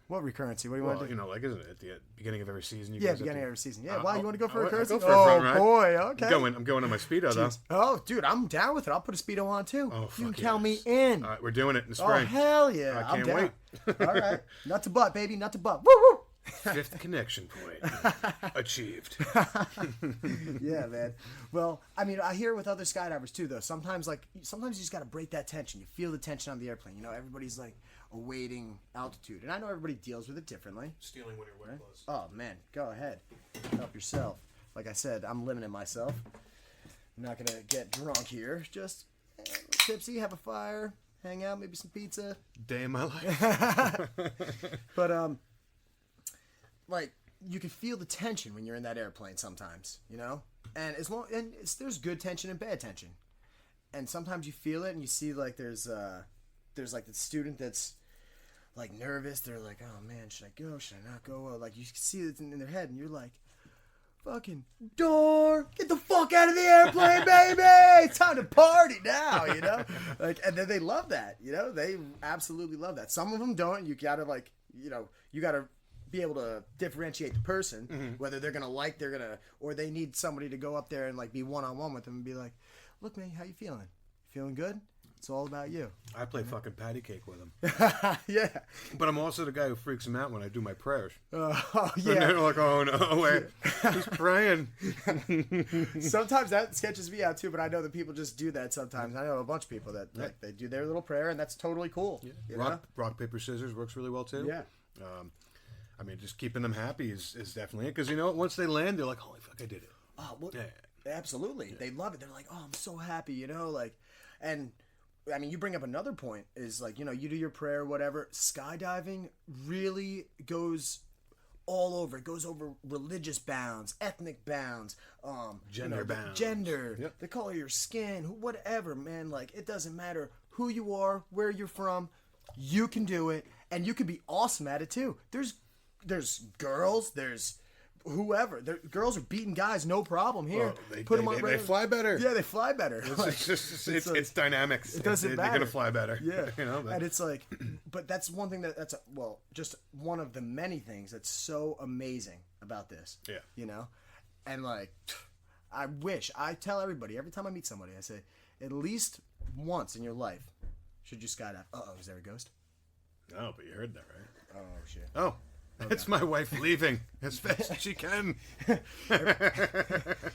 what recurrency? What do you want Well, to do? you know, like isn't it at the beginning of every season? You Yeah, guys have beginning to- of every season. Yeah, why you want to go for a I'll recurrency? go for a front ride. Boy, okay. I'm going on my Speedo though. Oh, dude, I'm down with it. I'll put a Speedo on too. Oh, You can fuck count yes. me in. All right, we're doing it in the Oh, spring. hell yeah. I I'm can't down. wait. All right. Nut to butt, baby. Nut to butt. Woo woo. Fifth connection point achieved. Yeah, man. Well, I mean, I hear it with other skydivers too, though. Sometimes you just got to break that tension. You feel the tension on the airplane. You know, everybody's like awaiting altitude, and I know everybody deals with it differently. Stealing winter wear clothes. Oh man, go ahead, help yourself. Like I said, I'm limiting myself. I'm not gonna get drunk here. Just tipsy, have a fire, hang out, maybe some pizza. Day of my life. But like you can feel the tension when you're in that airplane sometimes, you know. And there's good tension and bad tension, and sometimes you feel it, and you see like there's like the student that's like nervous. They're like, oh man, should I go? Should I not go? Like you see it in their head, and you're like, fucking door, get the fuck out of the airplane, baby! It's time to party now, you know. Like, and then they love that, you know. They absolutely love that. Some of them don't. You gotta like, you know, you gotta be able to differentiate the person, whether they're gonna or they need somebody to go up there and like be one-on-one with them and be like, look man, how you feeling? Feeling good? It's all about you. I play fucking patty cake with him. Yeah. But I'm also the guy who freaks him out when I do my prayers. Oh And yeah. they're like, oh no, wait, he's praying. Sometimes that sketches me out too, but I know that people just do that sometimes. I know a bunch of people that like they do their little prayer, and that's totally cool. You know? Rock, paper, scissors works really well too. Yeah. I mean, just keeping them happy is definitely it. Because, you know, once they land, they're like, holy fuck, I did it. Oh, well, Yeah. absolutely. They love it. They're like, oh, I'm so happy, you know, like, and I mean, you bring up another point is like, you know, you do your prayer, whatever. Skydiving really goes all over. It goes over religious bounds, ethnic bounds, Gender bounds. gender, the color of your skin, whatever, man. Like, it doesn't matter who you are, where you're from. You can do it, and you can be awesome at it too. There's girls, there's whoever. Girls are beating guys, no problem here. Well, they fly better. Yeah, they fly better. It's dynamics. It doesn't matter. They're gonna fly better. Yeah, you know. and it's like, but that's one thing just one of the many things that's so amazing about this. Yeah. You know, and like, I tell everybody every time I meet somebody, I say, at least once in your life, should you skydive? Is there a ghost? No, but you heard that, right? Oh shit. Oh. It's my wife leaving as fast as she can.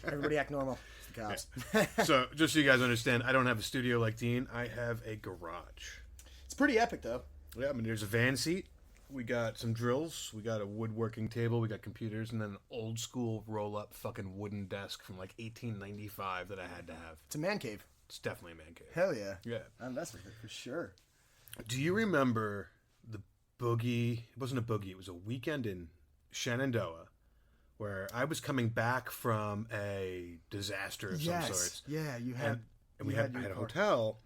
Everybody act normal. It's the cops. So, just so you guys understand, I don't have a studio like Dean. I have a garage. It's pretty epic, though. Yeah, I mean, there's a van seat. We got some drills. We got a woodworking table. We got computers. And then an old school roll-up fucking wooden desk from like 1895 that I had to have. It's a man cave. It's definitely a man cave. Hell yeah. Yeah. I'm messing with it for sure. Do you remember the boogie? It wasn't a boogie. It was a weekend in Shenandoah where I was coming back from a disaster of some sorts. Yeah, you had. And we you had your I had a car. hotel.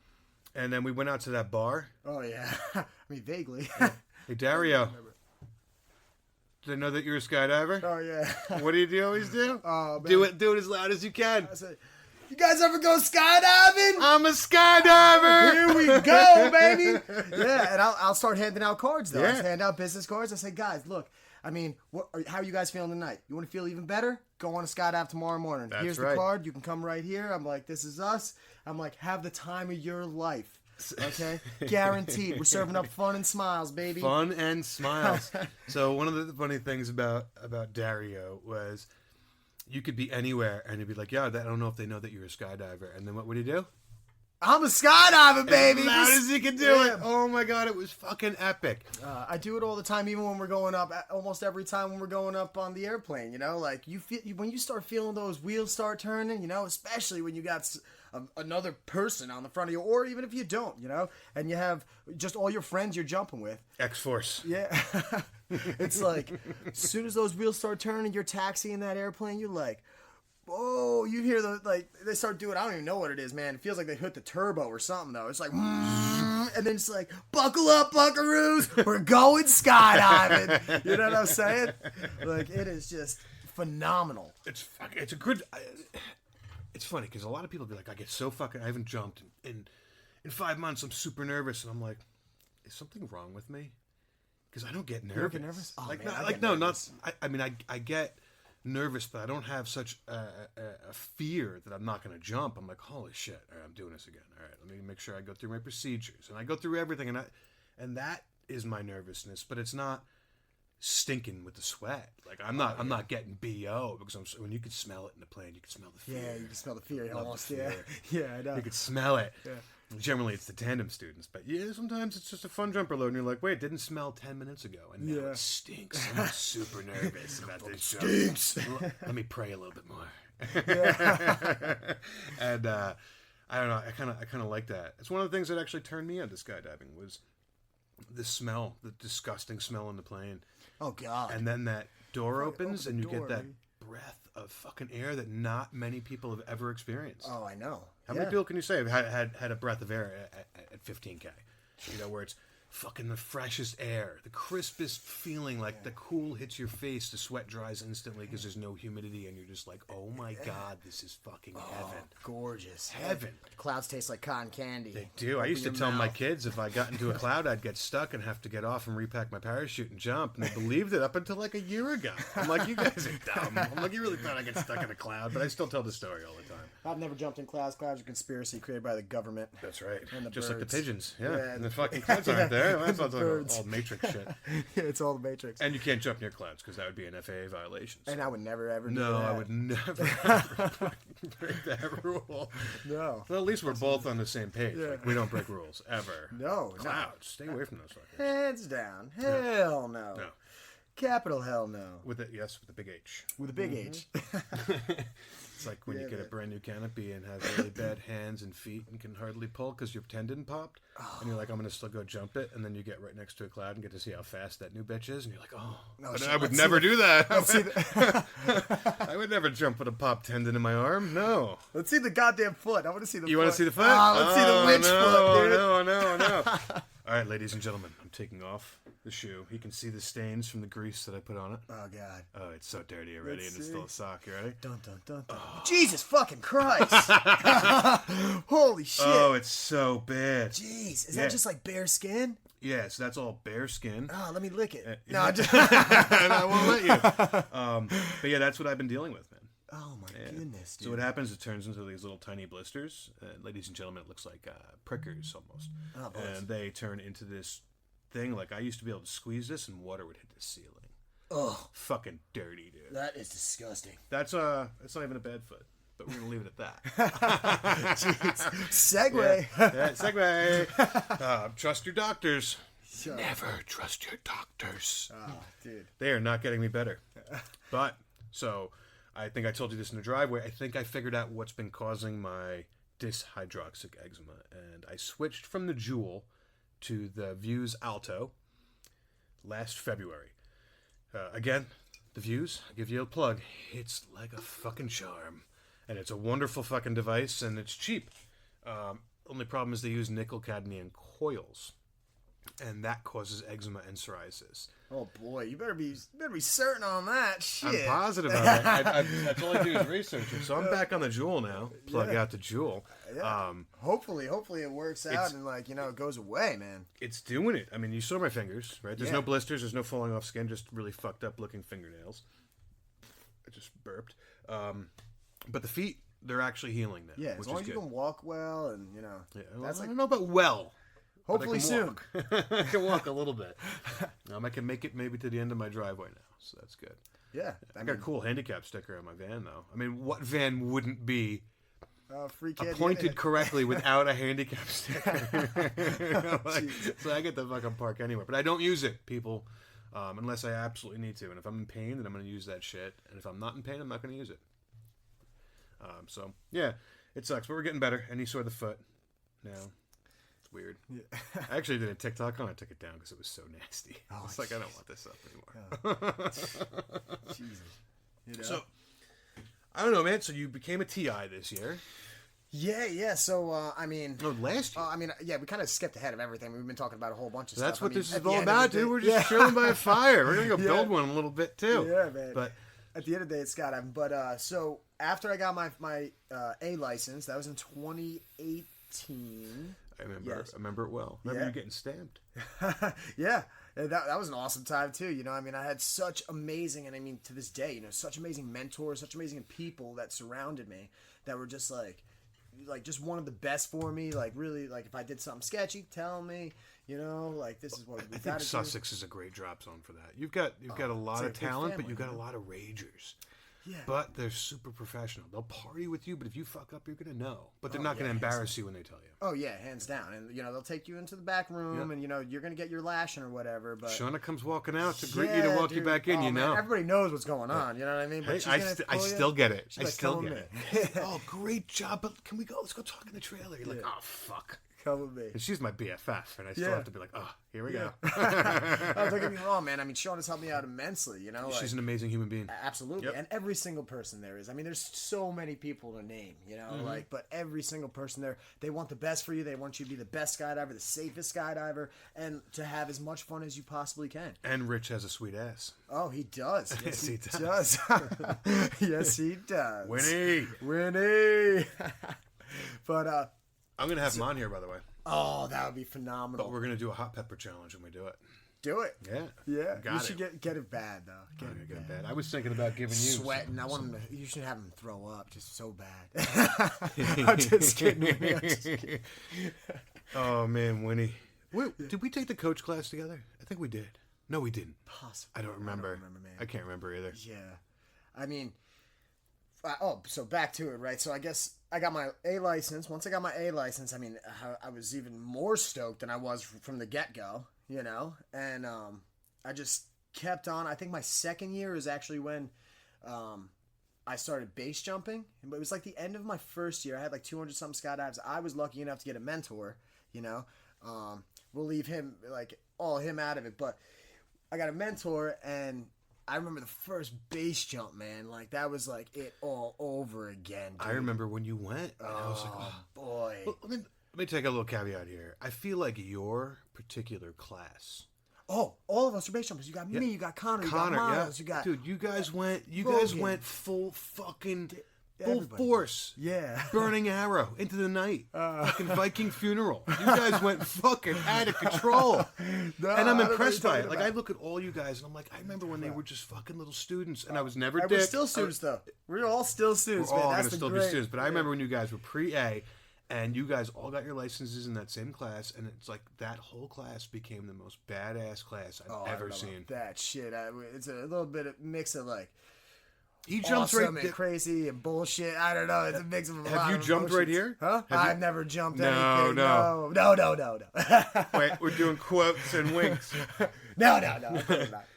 And then we went out to that bar. Oh yeah. I mean, vaguely. Hey, Dario. Did I know that you're a skydiver? Oh yeah. What do you always do? Oh, man. Do it as loud as you can. I said, You guys ever go skydiving? I'm a skydiver. Here we go, baby. Yeah, and I'll start handing out cards, though. Yeah. I just hand out business cards. I say, guys, look, I mean, how are you guys feeling tonight? You want to feel even better? Go on a skydive tomorrow morning. That's Here's right. the card. You can come right here. I'm like, this is us. I'm like, have the time of your life. Okay? Guaranteed. We're serving up fun and smiles, baby. Fun and smiles. So one of the funny things about Dario was you could be anywhere and he'd be like, yeah, I don't know if they know that you're a skydiver. And then what would he do? I'm a skydiver, baby. As loud as he could do it. Oh my God, it was fucking epic. I do it all the time, even when we're going up. Almost every time when we're going up on the airplane, you know, like when you start feeling those wheels start turning, you know, especially when you got another person on the front of you, or even if you don't, you know, and you have just all your friends you're jumping with. X-Force. Yeah, it's like as soon as those wheels start turning, you're taxiing that airplane. You're like, oh, you hear they start doing, I don't even know what it is, man. It feels like they hit the turbo or something, though. It's like, and then it's like, buckle up, buckaroos, we're going skydiving. You know what I'm saying? Like, it is just phenomenal. It's a good... It's funny, because a lot of people be like, I haven't jumped in 5 months, I'm super nervous. And I'm like, is something wrong with me? Because I don't get nervous. You don't get nervous? Oh, like, man, no, I like get no, nervous. not... I mean, I get... nervous, but I don't have such a fear that I'm not going to jump. I'm like, holy shit, all right, I'm doing this again. All right, let me make sure I go through my procedures. And I go through everything, and that is my nervousness, but it's not stinking with the sweat. Like, I'm not getting BO, because when you could smell it in the plane, you could smell the fear. Yeah, you can smell the fear. Love Almost, the yeah. fear. Yeah, I know. You could smell it. Yeah. Generally, it's the tandem students, but yeah, sometimes it's just a fun jumper load, and you're like, wait, it didn't smell 10 minutes ago, and now Yeah. it stinks. I'm super nervous about this jump. Stinks. Let me pray a little bit more. Yeah. And I don't know, I kind of like that. It's one of the things that actually turned me on to skydiving was the smell, the disgusting smell in the plane, Oh, God. and then that door opens, open and the you get door, that man. breath of fucking air that not many people have ever experienced. Oh, I know. How many people can you say have had a breath of air at 15K? You know, where it's fucking the freshest air, the crispest feeling, like the cool hits your face, the sweat dries instantly because there's no humidity, and you're just like, oh my God, this is fucking heaven. Gorgeous. Heaven. Clouds taste like cotton candy. They do. I used to tell my kids if I got into a cloud, I'd get stuck and have to get off and repack my parachute and jump. And they believed it up until like a year ago. I'm like, you guys are dumb. I'm like, you really thought I'd get stuck in a cloud? But I still tell the story all the time. I've never jumped in clouds. Clouds are a conspiracy created by the government. That's right. And the Just like the birds. pigeons. Yeah. Yeah, And the fucking clouds aren't there. That's all, birds. all Matrix shit. Yeah, it's all the Matrix. And you can't jump near clouds because that would be an FAA violation. So. And I would never, ever do No, that. I would never ever break that rule. No. Well, at least we're both on the same page. Yeah. Like, we don't break rules ever. No, Clouds. Stay away from those fuckers. Hands down. Hell no. No. Capital hell no. With it, yes, with a big H. With a big H. It's like when Yeah, you get man. a brand new canopy and have really bad hands and feet and can hardly pull because your tendon popped, and you're like, I'm gonna still go jump it, and then you get right next to a cloud and get to see how fast that new bitch is, and you're like, oh, No, but shit, I would let's never see do that. Let's see the, I would never jump with a popped tendon in my arm. No. let's see the goddamn foot. I want to see the You foot. want to see the foot? Ah, let's see the witch no, foot, dude. No. All right, ladies and gentlemen, I'm taking off the shoe. You can see the stains from the grease that I put on it. Oh, God. Oh, it's so dirty already, Let's and it's see. still a sock. You ready? Dun, dun, dun, dun. Jesus fucking Christ. Holy shit. Oh, it's so bad. Jeez. Is Yeah. that just like bare skin? Yeah, so that's all bare skin. Oh, let me lick it. Yeah. No, I'm just... And I won't let you. But yeah, that's what I've been dealing with, man. Oh, my goodness, dude. So what happens, it turns into these little tiny blisters. Ladies and gentlemen, it looks like prickers almost. Oh, boys. And they turn into this thing. Like, I used to be able to squeeze this and water would hit the ceiling. Oh, Fucking dirty, dude. that is disgusting. That's not even a bad foot. But we're going to leave it at that. Segue. Yeah, segue. Trust your doctors. Shut up. Never trust your doctors. Oh, dude. They are not getting me better. But, so, I think I told you this in the driveway. I think I figured out what's been causing my dyshydroxic eczema. And I switched from the Jewel to the Views Alto last February. Again, the Views, I'll give you a plug. It's like a fucking charm. And it's a wonderful fucking device, and it's cheap. Only problem is they use nickel cadmium coils. and that causes eczema and psoriasis. Oh boy, you better be certain on that shit. I'm positive of it. That's all I do is research it. So I'm back on the Jewel now. Plug out the Jewel. Yeah. Hopefully it works out and it goes away, man. It's doing it. I mean, you saw my fingers, right? There's no blisters. There's no falling off skin. Just really fucked up looking fingernails. I just burped. But the feet, they're actually healing now. Yeah, as long as you can walk well and Yeah, that's I don't know about well. Hopefully soon. I can walk a little bit. I can make it maybe to the end of my driveway now, so that's good. Yeah. I got a cool handicap sticker on my van, though. I mean, what van wouldn't be free candy appointed correctly without a handicap sticker? So I get to fucking park anywhere. But I don't use it, people, unless I absolutely need to. And if I'm in pain, then I'm going to use that shit. And if I'm not in pain, I'm not going to use it. So, yeah, it sucks. But we're getting better. And he saw the foot now. Weird. Yeah. I actually did a TikTok on it. I took it down because it was so nasty. It's like, I don't want this up anymore. Jesus. So, I don't know, man. So you became a TI this year. Yeah. So, last year. we kind of skipped ahead of everything. We've been talking about a whole bunch of That's stuff. what this is all about, dude. We're just chilling by a fire. We're going to go build one in a little bit, too. Yeah, man. But at the end of the day, it's skydiving. But, so, after I got my A license, that was in 2018. I remember it well. I remember you getting stamped. Yeah. That was an awesome time too. I had such amazing, and to this day, such amazing mentors, such amazing people that surrounded me that were just like just one of the best for me. Like really, if I did something sketchy, tell me. This is what we got to do. I think Sussex is a great drop zone for that. You've got a lot of talent, but you've got a lot of ragers. Yeah. But they're super professional. They'll party with you, but if you fuck up, you're going to know. But they're not going to embarrass you when they tell you. Oh, yeah, hands down. And, they'll take you into the back room and, you're going to get your lashing or whatever. But Shauna comes walking out to greet you to walk you back in, man, everybody knows what's going on, you know what I mean? But hey, I still get it. I still get it. Oh, great job, but can we go? Let's go talk in the trailer. You're like, oh, fuck. Come with me. And she's my BFF, and I still have to be like, oh, here we go. Don't get me wrong, man. Shauna's helped me out immensely, She's an amazing human being. Absolutely. And every single person there is. There's so many people to name, but every single person there, they want the best for you. They want you to be the best skydiver, the safest skydiver, and to have as much fun as you possibly can. And Rich has a sweet ass. Oh, he does. Yes, he does. Yes, he does. Winnie. But, I'm going to have him on here, by the way. Oh, that would be phenomenal. But we're going to do a hot pepper challenge when we do it. Do it. Yeah. You should get it bad, though. Get it bad. I was thinking about giving you sweating. I want him to, you should have him throw up just so bad. I'm just kidding. Oh, man, Winnie. Wait, did we take the coach class together? I think we did. No, we didn't. Possibly. I don't remember. Man. I can't remember either. Yeah. So back to it, right? So I guess I got my A license. Once I got my A license, I was even more stoked than I was from the get-go, And I just kept on. I think my second year is actually when I started base jumping. But it was like the end of my first year. I had like 200-something skydives. I was lucky enough to get a mentor, We'll leave him, all him out of it. But I got a mentor, and I remember the first base jump, man. That was it all over again, dude. I remember when you went, and I was like, oh, boy. Well, let me take a little caveat here. I feel like your particular class. Oh, all of us are base jumpers. You got me, you got Connor, you got Miles, you got... Dude, you guys went full fucking... Everybody. Full force. Yeah. Burning arrow into the night. Fucking Viking funeral. You guys went fucking out of control. And I'm impressed by it. I look at all you guys and I'm like, I remember when they were just fucking little students and I was never dick. We're still students, though. We're all still students, man. We're all going to still be students. But I remember when you guys were pre-A and you guys all got your licenses in that same class, and it's like that whole class became the most badass class I've ever seen. That shit. It's a little bit of mix of he jumps awesome and crazy and bullshit. I don't know. It's a mix of a lot Have you of jumped emotions. right here? Huh? I've never jumped anything. No. No. Wait, we're doing quotes and winks. No.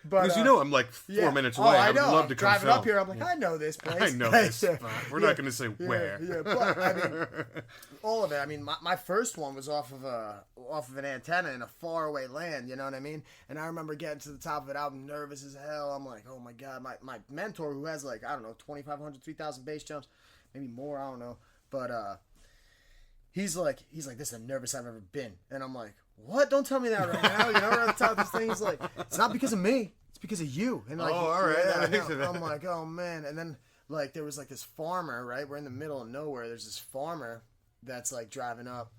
Because I'm like 4 minutes away. I know. I'd love to come driving film. up here. I'm like, I know this place. I know this spot. We're not going to say where. Yeah, but all of it. My first one was off of an antenna in a faraway land. You know what I mean? And I remember getting to the top of it. I'm nervous as hell. I'm like, oh my god. My mentor, who has 2,500, 3,000 base jumps, maybe more. I don't know. But he's like, this is the nervous I've ever been. And I'm like, what? Don't tell me that right now. You know, we're at the top of this thing. He's like, it's not because of me. It's because of you. And like, Oh, all right. yeah, That makes I know. it- I'm like, oh man. And then like there was like this farmer, right? We're in the middle of nowhere. There's this farmer that's like driving up.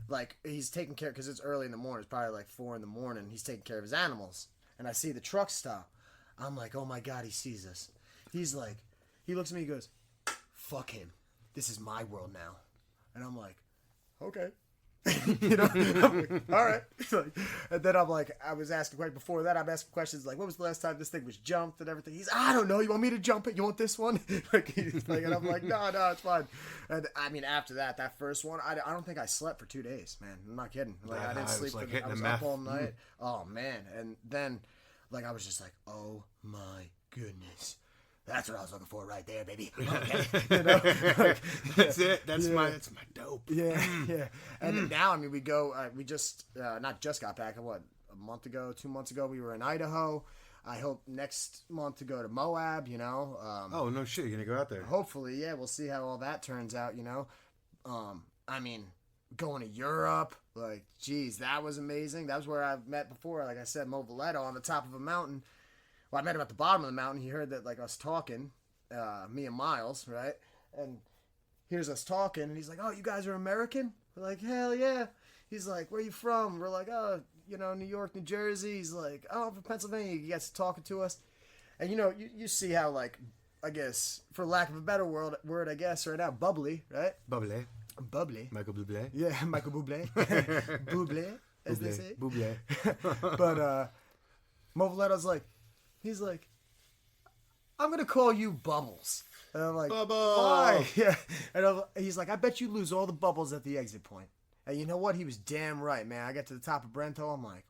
Like he's taking care, because it's early in the morning. It's probably like 4 a.m. He's taking care of his animals. And I see the truck stop. I'm like, oh my God, he sees us. He's like, he looks at me, he goes, fuck him. This is my world now. And I'm like, okay. You know, I'm like, all right. And then I'm like, I was asking right before that, I'm asking questions like, what was the last time this thing was jumped and everything? He's, I don't know. You want me to jump it? You want this one? And I'm like, no, it's fine. And I mean, after that first one, I don't think I slept for 2 days, man. I'm not kidding. Like I didn't sleep. like I hitting was the up meth. all night. Oh man. And then, like, I was just like, oh my goodness. That's what I was looking for right there, baby. Okay. You know? Like, That's it. That's my dope. yeah, yeah. And then now, I mean, we go. We just not just got back. What, a month ago, 2 months ago, we were in Idaho. I hope next month to go to Moab. You know. Oh no shit! You're gonna go out there? Hopefully, yeah. We'll see how all that turns out. You know. I mean, going to Europe, like, geez, that was amazing. That was where I've met before. Like I said, Mo Valletta on the top of a mountain. Well, I met him at the bottom of the mountain. He heard that, like, us talking, me and Miles, right? And hears us talking, and he's like, oh, you guys are American? We're like, hell yeah. He's like, where you from? We're like, oh, you know, New York, New Jersey. He's like, oh, I'm from Pennsylvania. He gets to talking to us. And, you know, you see how, like, I guess, for lack of a better word, I guess, right now, bubbly, right? Bubbly. Bubbly. Michael Bublé. Yeah, Michael Bublé. Bublé, as they say. Bublé. But Mo Valletta's like, he's like, I'm going to call you Bubbles. And I'm like, Bubbles! why? Yeah. And he's like, I bet you lose all the bubbles at the exit point. And you know what? He was damn right, man. I get to the top of Brento, I'm like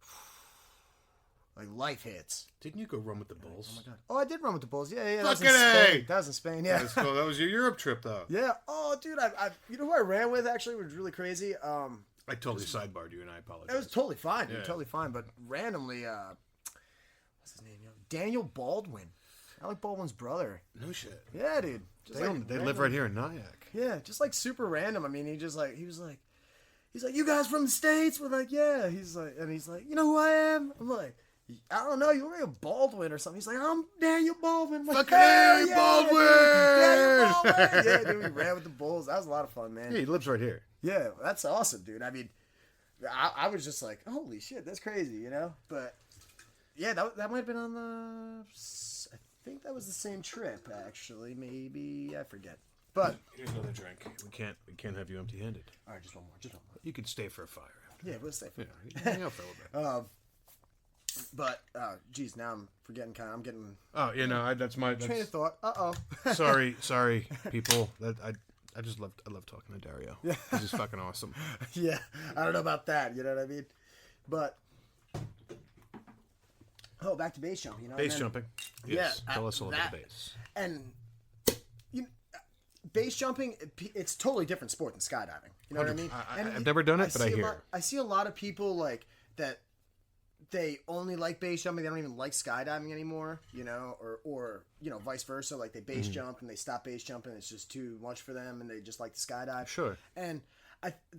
life hits. Didn't you go run with the Bulls? Oh my God. Oh, I did run with the Bulls. Yeah. That was Fucking in Spain. A! That was in Spain, yeah. That was your Europe trip, though. Yeah. Oh, dude, I you know who I ran with, actually, was really crazy? I totally sidebarred you, and I apologize. It was totally fine, dude. Yeah. Totally fine. But randomly, what's his name? Daniel Baldwin. Alec Baldwin's brother. No shit. Yeah, dude. Just They live right here in Nyack. Yeah, just like super random. I mean, he was like, you guys from the States? We're like, yeah. He's like, you know who I am? I'm like, I don't know. You look like a Baldwin or something. He's like, I'm Daniel Baldwin. I'm like, Fucking hell Daniel yeah, Baldwin! dude. Daniel Baldwin! Yeah, dude, we ran with the Bulls. That was a lot of fun, man. Yeah, he lives right here. Yeah, that's awesome, dude. I mean, I was just like, holy shit, that's crazy, you know? But, yeah, that might have been on the... I think that was the same trip, actually. Maybe, I forget. But... Here's another drink. We can't have you empty-handed. All right, just one more. You could stay for a fire. Yeah, we'll stay for Hang out for a little bit. But, geez, now I'm forgetting I'm getting... Oh, you know, that's my... Train of thought. Uh-oh. Sorry, people. I just love talking to Dario. Yeah. He's just fucking awesome. Yeah, I don't know about that, you know what I mean? But... Oh, back to base jumping, you know? Base jumping. Yes. Yeah, Tell us all about that- the base. And... Base jumping, it's a totally different sport than skydiving. You know what I mean? I've never done it, but I hear. I see a lot of people like that. They only like base jumping. They don't even like skydiving anymore. You know, or you know, vice versa. Like they base jump and they stop base jumping. It's just too much for them, and they just like to skydive. Sure. And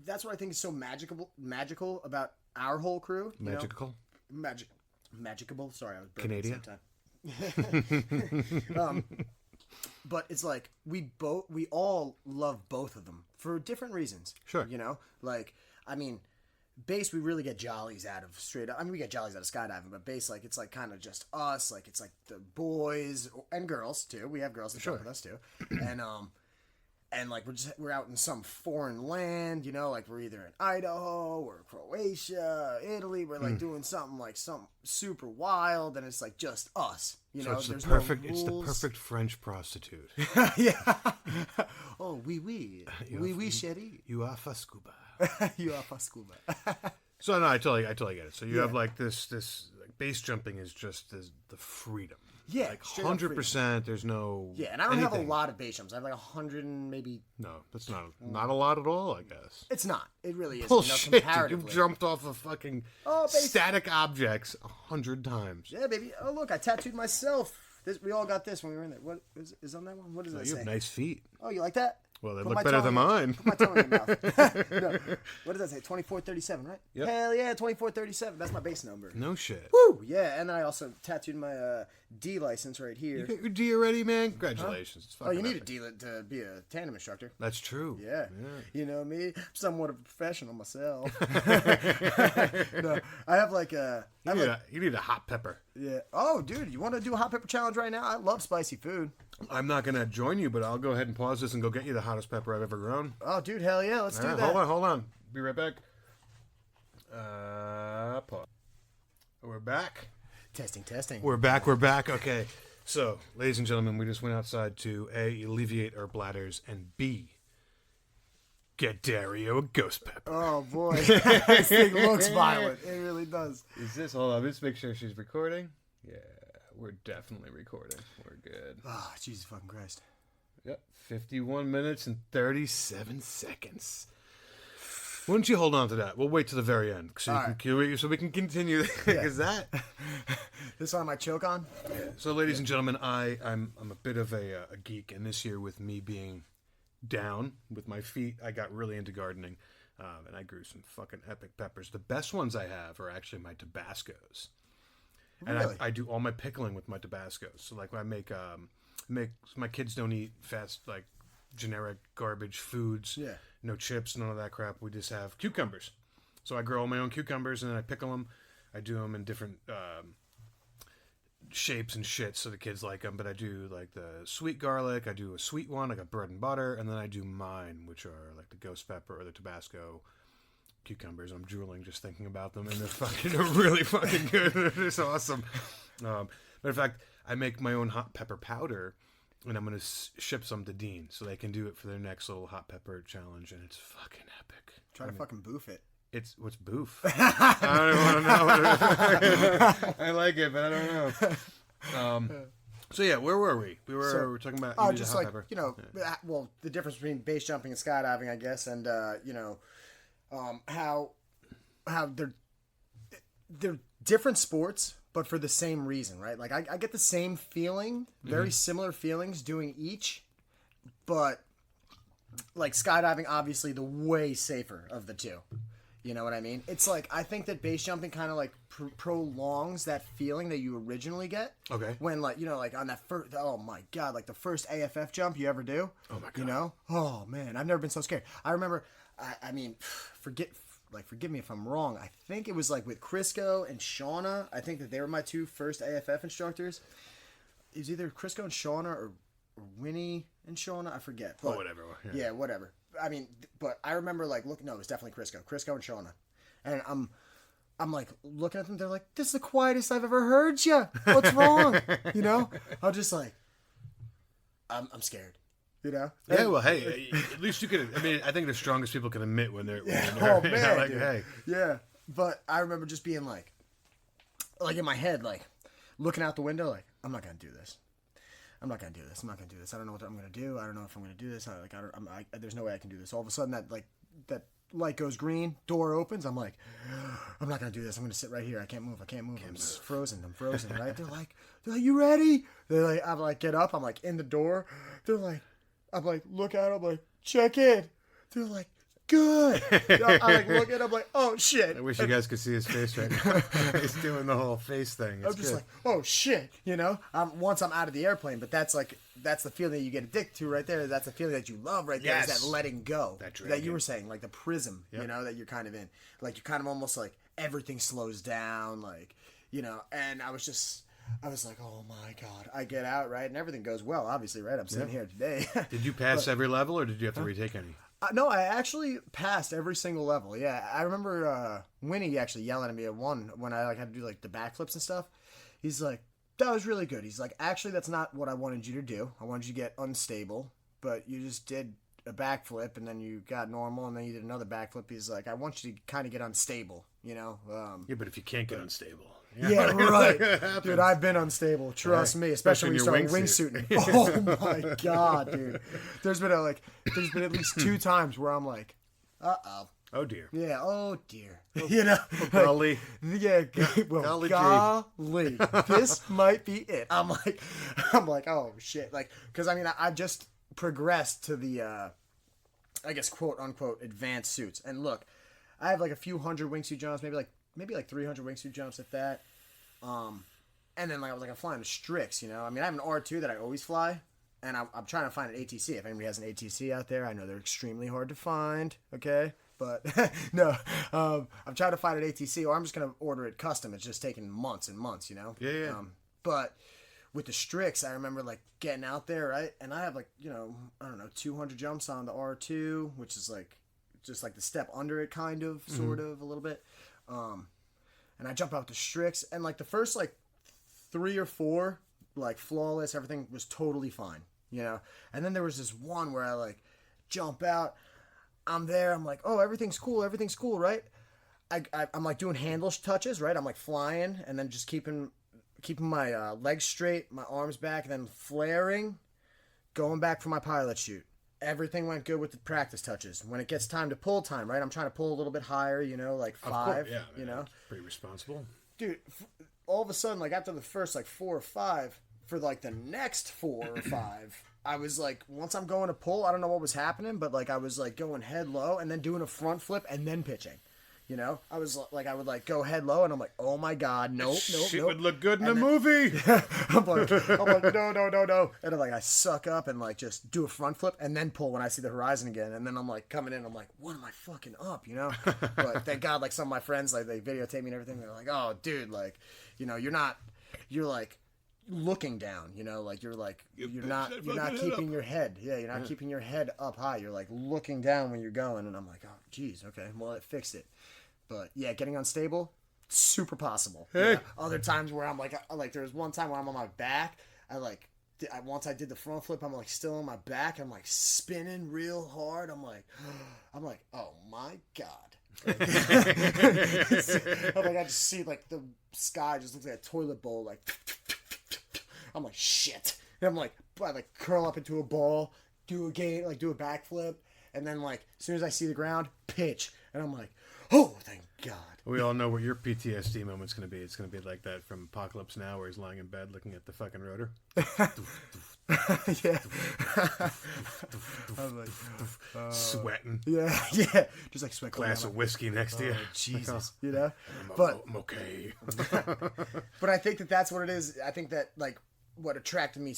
that's what I think is so magical about our whole crew. You Magical. know? Magicable. Sorry, I was burping Canadian? at the same time. But it's like we all love both of them for different reasons. Sure. You know, like, I mean, base, we really get jollies out of straight up. I mean, we get jollies out of skydiving, but base, like, it's like kind of just us. Like, it's like the boys and girls too. We have girls that jump with us too. And like we're out in some foreign land, you know, like we're either in Idaho or Croatia, Italy. We're like doing something super wild, and it's like just us, you know. It's There's the perfect. no It's the rules. perfect French prostitute. Yeah. Oh, oui, chérie. You are for scuba. You are for scuba. So no, I totally get it. So you have like this like base jumping is just the freedom. Yeah, like straight up 100%. There's no Yeah, and I don't have a anything. lot of base jumps. I have like 100 and maybe. No, that's not a lot at all. I guess. It's not. It really is. Bullshit, You know, dude. comparatively. You've jumped off of fucking static objects 100 times. Yeah, baby. Oh, look, I tattooed myself. We all got this when we were in there. What is on that one? What does that You say? have nice feet. Oh, you like that? Well, they Put look my better tongue than in- mine. Put my tongue in your mouth. No. What does that say? 2437, right? Yep. Hell yeah, 2437. That's my base number. No shit. Woo! Yeah, and then I also tattooed my D license right here. You got your D already, man? Congratulations. It's Oh, you fucking need a epic. D to be a tandem instructor. That's true. Yeah. You know me? I'm somewhat of a professional myself. No, I have like a... You need a hot pepper. Yeah. Oh, dude, you want to do a hot pepper challenge right now? I love spicy food. I'm not going to join you, but I'll go ahead and pause this and go get you the hottest pepper I've ever grown. Oh, dude, hell yeah, let's do that. Hold on. Be right back. Pause. We're back. Testing. We're back. Okay. So, ladies and gentlemen, we just went outside to A, alleviate our bladders, and B, get Dario a ghost pepper. Oh, boy. This thing looks violent. It really does. Is this, hold on, let's make sure she's recording. Yeah, we're definitely recording. We're good. Oh, Jesus fucking Christ. Yep, 51 minutes and 37 seconds. Why don't you hold on to that? We'll wait to the very end so, so we can continue. Because that... This one I might choke on? So, ladies and gentlemen, I'm a bit of a geek, and this year with me being down with my feet, I got really into gardening, and I grew some fucking epic peppers. The best ones I have are actually my Tabascos. And Really? I do all my pickling with my Tabascos. So, like, I make my kids don't eat fast, like, generic garbage foods. Yeah. No chips, none of that crap. We just have cucumbers. So I grow all my own cucumbers, and then I pickle them. I do them in different shapes and shit so the kids like them. But I do, like, the sweet garlic. I do a sweet one, like a bread and butter. And then I do mine, which are, like, the ghost pepper or the Tabasco cucumbers. I'm drooling just thinking about them, and they're really fucking good. They're just awesome. But in fact, I make my own hot pepper powder, and I'm going to ship some to Dean so they can do it for their next little hot pepper challenge, and it's fucking epic. Try to fucking boof it. What's boof? I don't even want to know. I like it, but I don't know. So yeah, where were we? We were talking about you need a just hot like, pepper. you know, well, the difference between base jumping and skydiving, I guess, and, you know, how they're different sports, but for the same reason, right? Like, I get the same feeling, very similar feelings doing each, but, like, skydiving, obviously, the way safer of the two. You know what I mean? It's like, I think that base jumping kind of, like, prolongs that feeling that you originally get. Okay. When, like, you know, like, on that first, oh, my God, like, the first AFF jump you ever do. Oh, my God. You know? Oh, man, I've never been so scared. I remember, I mean, forgive me if I'm wrong. I think it was like with Crisco and Shauna. I think that they were my two first AFF instructors. It was either Crisco and Shauna or Winnie and Shauna. I forget. But, whatever. Yeah, whatever. I mean, but I remember like looking. No, it was definitely Crisco and Shauna. And I'm like looking at them. They're like, "This is the quietest I've ever heard you. What's wrong?" You know? I'm just like, I'm scared. You know? Yeah, well, hey, at least you could. I mean, I think the strongest people can admit when they're. Oh man, like, dude. hey, Yeah, but I remember just being like in my head, like looking out the window, like I'm not gonna do this. I'm not gonna do this. I don't know what I'm gonna do. I don't know if I'm gonna do this. There's no way I can do this. All of a sudden, that light goes green, door opens. I'm like, I'm not gonna do this. I'm gonna sit right here. I can't move. I'm frozen. Right? They're like, you ready? They're like, I'm like, get up. I'm like in the door. They're like, I'm like, look out. I'm like, check in. They're like, good. I like look at him like, oh shit. I wish you guys could see his face right now. He's doing the whole face thing. It's I'm just good. like, oh shit, you know. Once I'm out of the airplane, but that's the feeling that you get addicted to right there. That's the feeling that you love right there. Yes. Is that letting go That that you dragon. were saying, like the prism, you know, that you're kind of in. Like you kind of almost like everything slows down, like you know. And I was like, oh my god, I get out right, and everything goes well. Obviously, right. I'm sitting here today. Did you pass every level, or did you have to retake any? No, I actually passed every single level. Yeah, I remember Winnie actually yelling at me at one when I had to do like the backflips and stuff. He's like, "That was really good." He's like, "Actually, that's not what I wanted you to do. I wanted you to get unstable, but you just did a backflip and then you got normal and then you did another backflip." He's like, "I want you to kind of get unstable, you know." Yeah, but if you can't get unstable. Yeah, right. Dude, I've been unstable. Trust me, especially when you start Especially wingsuiting. Oh my god, dude. There's been at least 2 times where I'm like, Oh dear. yeah, oh dear. You know, Golly. yeah, well, Golly golly, this might be it. I'm like, oh shit, like, because I mean, I just progressed to the I guess quote unquote advanced suits. And look, I have like a few hundred wingsuit jumps, maybe like 300 wingsuit jumps at that. And then like I was like I'm flying the Strix, you know. I mean I have an R2 that I always fly, and I'm trying to find an ATC. If anybody has an ATC out there, I know they're extremely hard to find. Okay, but no, I'm trying to find an ATC, or I'm just gonna order it custom. It's just taking months and months, you know. Yeah. But with the Strix, I remember like getting out there, right, and I have like I don't know 200 jumps on the R2, which is like just like the step under it, kind of, sort of, a little bit. And I jump out the Strix, and like the first like 3 or 4, like flawless, everything was totally fine, you know. And then there was this one where I like jump out, I'm there, I'm like, oh, everything's cool, right? I'm like doing handle touches, right? I'm like flying, and then just keeping my legs straight, my arms back, and then flaring, going back for my pilot chute. Everything went good with the practice touches. When it gets time to pull time, right? I'm trying to pull a little bit higher, you know, like 5, yeah, you know. Pretty responsible. Dude, all of a sudden, like after the first like 4 or 5, for like the next 4 or 5, I was like, once I'm going to pull, I don't know what was happening, but like I was like going head low and then doing a front flip and then pitching. You know, I was like, I would like go head low, and I'm like, oh my god, nope. Shit would look good in a movie. I'm like, no, and I'm like, I suck up and like just do a front flip and then pull when I see the horizon again, and then I'm like coming in, I'm like, what am I fucking up, you know? But thank God, like some of my friends, like they videotape me and everything. They're like, oh, dude, like, you know, you're like looking down, you know, like you're not keeping your head, you're not keeping your head up high. You're like looking down when you're going, and I'm like, oh, geez, okay, well, it fixed it. But yeah, getting unstable, super possible. Hey. You know? Other times where I'm like there was one time where I'm on my back. Once I did the front flip, I'm like still on my back. I'm like spinning real hard. I'm like, oh my god. I'm like, I just see like the sky just looks like a toilet bowl. Like, I'm like, shit. And I'm like, I like curl up into a ball, do a backflip, and then like as soon as I see the ground, pitch, and I'm like, oh, thank God. We all know what your PTSD moment's going to be. It's going to be like that from Apocalypse Now, where he's lying in bed looking at the fucking rotor. Yeah. I'm like, sweating. Yeah. Just like sweat. Glass of whiskey next to you. Jesus, you know? I'm okay. But I think that's what it is. I think that, like, what attracted me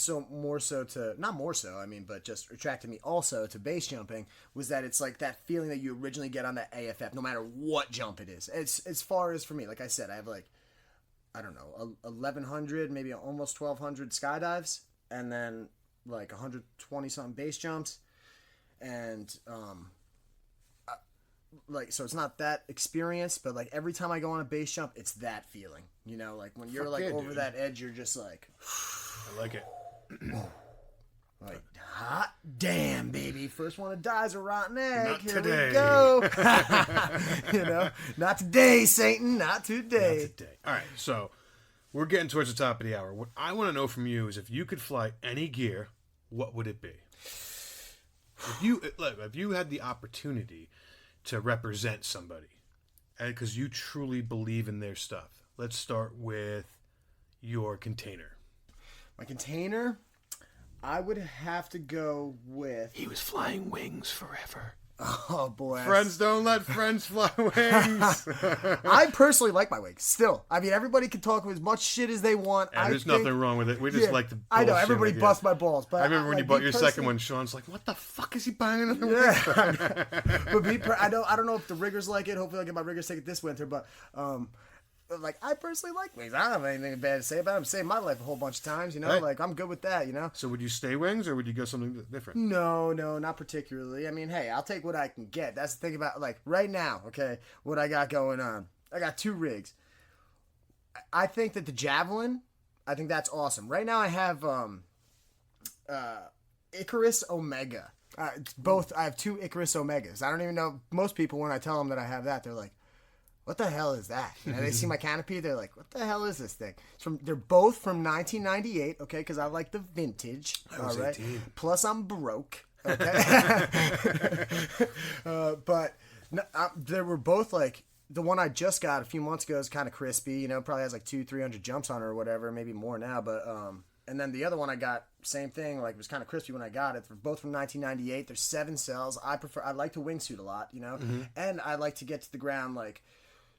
but just attracted me also to base jumping was that it's like that feeling that you originally get on that AFF, no matter what jump it is. It's as far as for me, like I said, I have like, I don't know, 1,100, maybe almost 1,200 skydives, and then like 120 something base jumps, and like, so it's not that experience, but like every time I go on a base jump, it's that feeling, you know, like when you're like over that edge, you're just like, I like it. like, hot damn, baby, first one that dies a rotten egg. Not Here today. we go. You know, not today, Satan, not today. Not today. All right, so we're getting towards the top of the hour. What I want to know from you is, if you could fly any gear, what would it be? If you had the opportunity to represent somebody, because you truly believe in their stuff. Let's start with your container. My container, I would have to go with... He was flying wings forever. Oh, boy. Friends don't let friends fly wings. I personally like my wings, still. I mean, everybody can talk as much shit as they want. And there's nothing wrong with it. We just like the bullshit. I know, everybody with you. busts my balls. But I remember when you bought your second one, Sean's like, what the fuck is he buying another one? Yeah. But I don't know if the riggers like it. Hopefully I'll get my riggers take it this winter. But like, I personally like wings. I don't have anything bad to say about them. I've saved my life a whole bunch of times, you know? Right. Like, I'm good with that, you know? So would you stay wings, or would you go something different? No, not particularly. I mean, hey, I'll take what I can get. That's the thing about, like, right now, okay, what I got going on. I got 2 rigs. I think that the Javelin, I think that's awesome. Right now I have Icarus Omega. It's both. I have 2 Icarus Omegas. I don't even know. Most people, when I tell them that I have that, they're like, what the hell is that? And they see my canopy, they're like, what the hell is this thing? They're both from 1998, okay, because I like the vintage. I was 18. Plus, I'm broke, okay? But no, they were both like, the one I just got a few months ago is kind of crispy, you know, probably has like 200-300 jumps on it or whatever, maybe more now, but And then the other one I got, same thing. Like, it was kind of crispy when I got it. They're both from 1998. There's 7 cells. I like to wingsuit a lot, you know, and I like to get to the ground like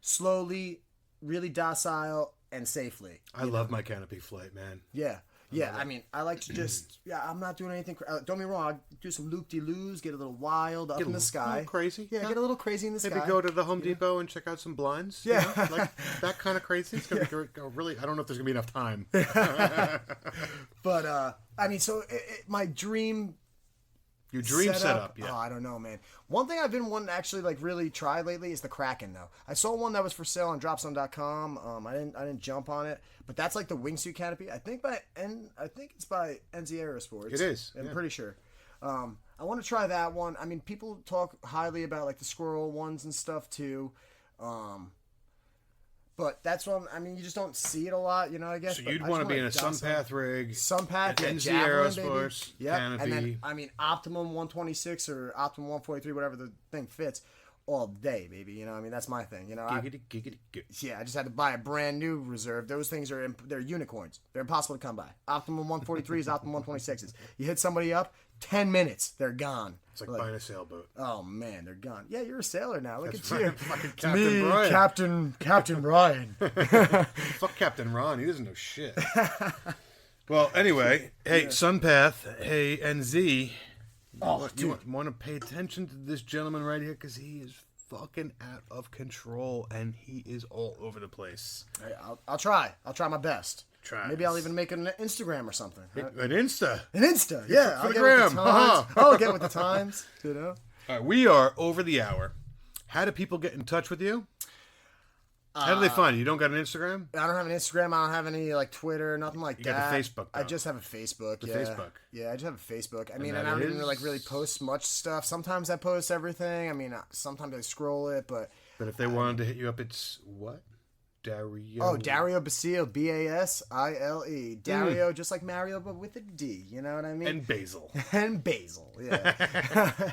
slowly, really docile and safely. I love my canopy flight, man. Yeah. Yeah, I mean, I like to just, I'm not doing anything. Don't get me wrong, I'll do some loop-de-loos, get a little wild up in the sky. A little crazy. Yeah, get a little crazy in the sky. Maybe go to the Home Depot and check out some blinds. Yeah. You know? Like that kind of crazy. It's going to be really, I don't know if there's going to be enough time. But, I mean, so my dream... Your dream setup, yeah. Oh, I don't know, man. One thing I've been wanting to actually like really try lately is the Kraken, though. I saw one that was for sale on dropzone.com. I didn't jump on it, but that's like the wingsuit canopy. I think it's by NZ Aerosports. It is. I'm pretty sure. I want to try that one. I mean, people talk highly about like the squirrel ones and stuff too. But that's one. I mean, you just don't see it a lot, you know. I guess. So you'd want to be in a Sunpath rig, Sunpath, NZ Javelin, Aerosports, yeah, canopy. and then I mean Optimum 126 or Optimum 143, whatever the thing fits, all day, baby. You know, I mean that's my thing. You know, Giggity. yeah, I just had to buy a brand new reserve. Those things they're unicorns. They're impossible to come by. Optimum 143s, Optimum 126s. You hit somebody up, 10 minutes, they're gone. It's like buying a sailboat. Oh man, they're gone. Yeah, you're a sailor now. Look That's at you. right. Fucking It's Captain me, Brian. Captain Brian. Fuck Captain Ron. He doesn't know shit. Well, anyway, hey, Sunpath, hey, NZ. You want to pay attention to this gentleman right here because he is fucking out of control and he is all over the place. Hey, I'll try. I'll try my best. Try. Maybe I'll even make an Instagram or something. An Insta. An Insta, yeah. For I'll the get with gram. the times. I'll get with the times, you know. All right, we are over the hour. How do people get in touch with you? How do they find you? You don't got an Instagram? I don't have an Instagram. I don't have any like Twitter, nothing like You that. got the Facebook, though. I just have a Facebook. The yeah. Facebook. Yeah, I just have a Facebook. I mean, that and I don't even is- like really post much stuff. Sometimes I post everything. I mean, sometimes I scroll it, but But if they wanted to hit you up, it's what? Dario. oh, Dario Basile, Basile, Dario, just like Mario, but with a D. You know what I mean? And Basile. And Basile, yeah.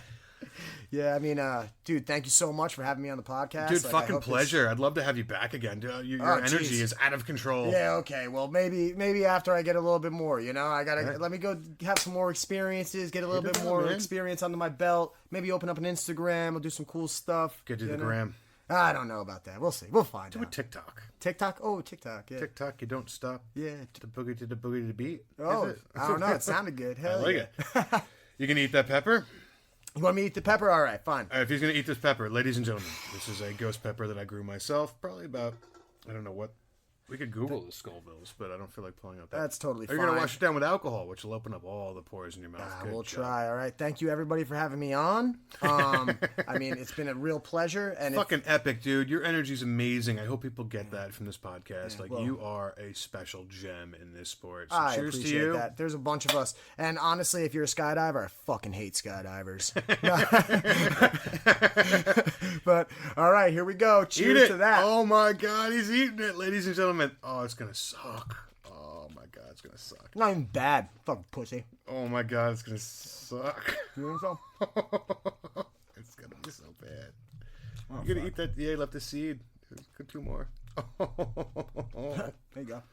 Yeah, I mean, dude, thank you so much for having me on the podcast. Dude, Like, I fucking hope this- pleasure. I'd love to have you back again. Dude, your Oh, energy geez. is out of control. Yeah, okay. Well, maybe after I get a little bit more, you know, I gotta let me go have some more experiences, get a little Get bit it more on, man. experience under my belt. Maybe open up an Instagram. I'll do some cool stuff. Get to you the know? gram. I don't know about that. We'll see. We'll find Do a out. TikTok. TikTok. Oh, TikTok. Yeah. TikTok, you don't stop. Yeah. To the boogie to the boogie to the beat. Oh, Is it? I don't know. It sounded good. I Hell like yeah. it. You can eat that pepper. You want me to eat the pepper? All right, fine. All right, if he's going to eat this pepper, ladies and gentlemen, this is a ghost pepper that I grew myself. Probably about, I don't know what. We could Google the Scovilles, but I don't feel like pulling up that. That's totally Or you're fine. going to wash it down with alcohol, which will open up all the pores in your mouth. Good We'll job. try. All right. Thank you, everybody, for having me on. I mean, it's been a real pleasure. And if- Fucking epic, dude. Your energy's amazing. I hope people get that from this podcast. Yeah, like, well- you are a special gem in this sport. So I cheers to appreciate you. that. There's a bunch of us. And honestly, if you're a skydiver, I fucking hate skydivers. But, all right, here we go. Eat Cheers it. to that. Oh my god, he's eating it, ladies and gentlemen. Oh, it's gonna suck. Oh my god, it's gonna suck. Not even bad. Fucking pussy. Oh my god, it's gonna suck. You know so? It's gonna be so bad. You're gonna eat that? Yeah, left the seed. Get 2 more. There you go.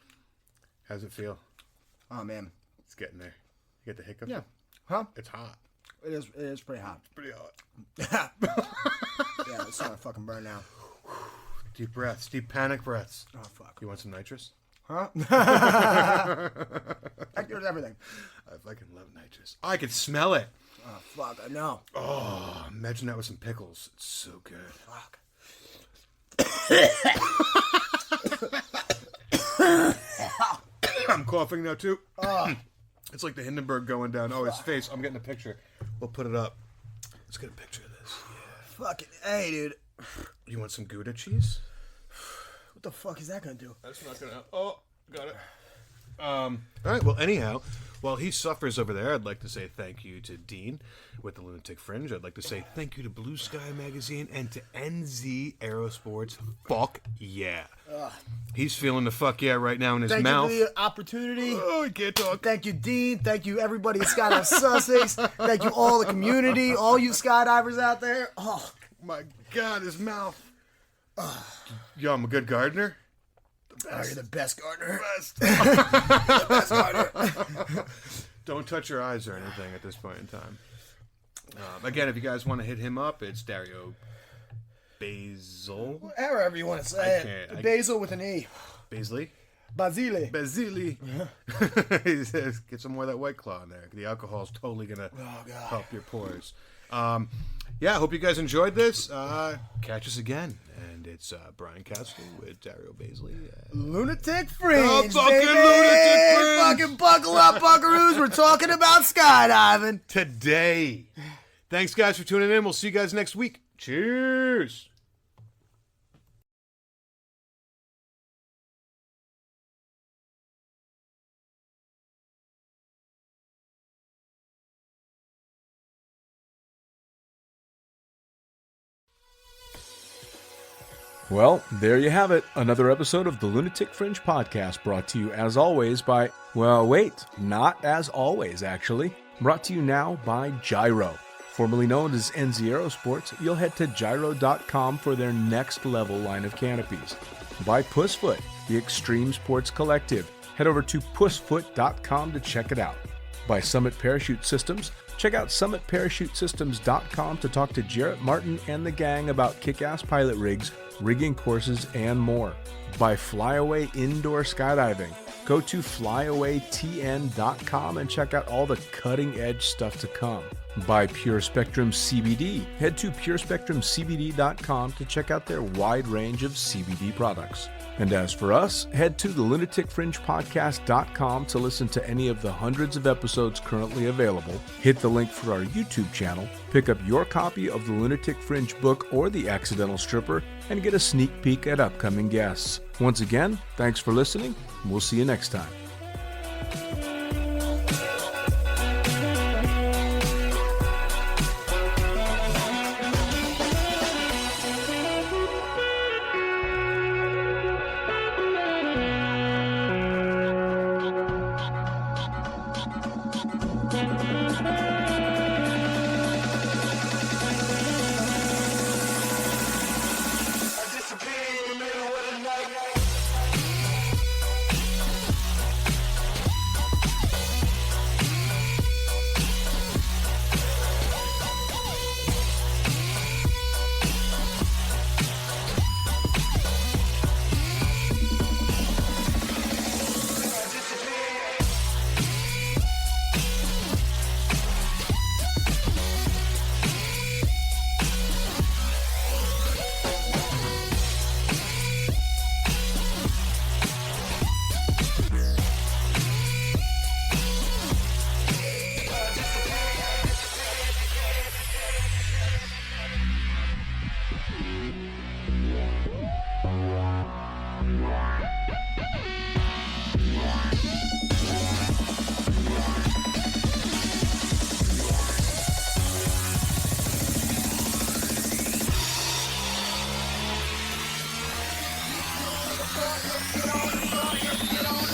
How's it feel? Oh, man. It's getting there. You get the hiccups? Yeah. Huh? It's hot. It is pretty hot. Pretty hot. Yeah, it's starting to fucking burn now. Deep breaths. Deep panic breaths. Oh, fuck. You want some nitrous? Huh? That cures everything. I fucking love nitrous. I could smell it. Oh, fuck. I know. Oh, imagine that with some pickles. It's so good. Fuck. I'm coughing now too. It's like the Hindenburg going down. Oh, his face. I'm getting a picture. We'll put it up. Let's get a picture of this. Yeah. Fucking hey, dude. You want some Gouda cheese? What the fuck is that gonna do? That's not gonna. Oh, got it. All right. Well, anyhow, while he suffers over there, I'd like to say thank you to Dean with the Lunatic Fringe. I'd like to say thank you to Blue Sky Magazine and to NZ Aerosports. Fuck yeah. He's feeling the fuck yeah right now in his Thank mouth. you for the opportunity. Oh, he can't talk. Thank you, Dean. Thank you, everybody at Skydive Sussex. Thank you, all the community, all you skydivers out there. Oh, My God, his mouth. Yo, I'm a good gardener. The Oh, you're the best gardener. Don't touch your eyes or anything at this point in time. Again, if you guys want to hit him up, it's Dario Basile. However you want to say it. Basil with an E. Basile? Basile. Basile. He says, get some more of that White Claw in there. The alcohol's totally going to help your pores. Yeah, I hope you guys enjoyed this. Catch us again. And it's Brian Castle with Dario Basile. Lunatic Fringe, fucking baby! Lunatic Fringe! Fucking buckle up, buckaroos. We're talking about skydiving. Today. Thanks, guys, for tuning in. We'll see you guys next week. Cheers! Well, there you have it. Another episode of the Lunatic Fringe podcast brought to you as always by, well, wait, not as always, actually. Brought to you now by Gyro. Formerly known as NZ Aerosports, you'll head to gyro.com for their next level line of canopies. By Pussfoot, the Extreme Sports Collective. Head over to pussfoot.com to check it out. By Summit Parachute Systems, check out summitparachutesystems.com to talk to Jarrett Martin and the gang about kick-ass pilot rigs, rigging courses, and more. By Flyaway Indoor Skydiving, go to flyawaytn.com and check out all the cutting-edge stuff to come. By Pure Spectrum CBD, head to purespectrumcbd.com to check out their wide range of CBD products. And as for us, head to the lunaticfringepodcast.com to listen to any of the hundreds of episodes currently available, hit the link for our YouTube channel, pick up your copy of the Lunatic Fringe book or The Accidental Stripper, and get a sneak peek at upcoming guests. Once again, thanks for listening, and we'll see you next time. Get on.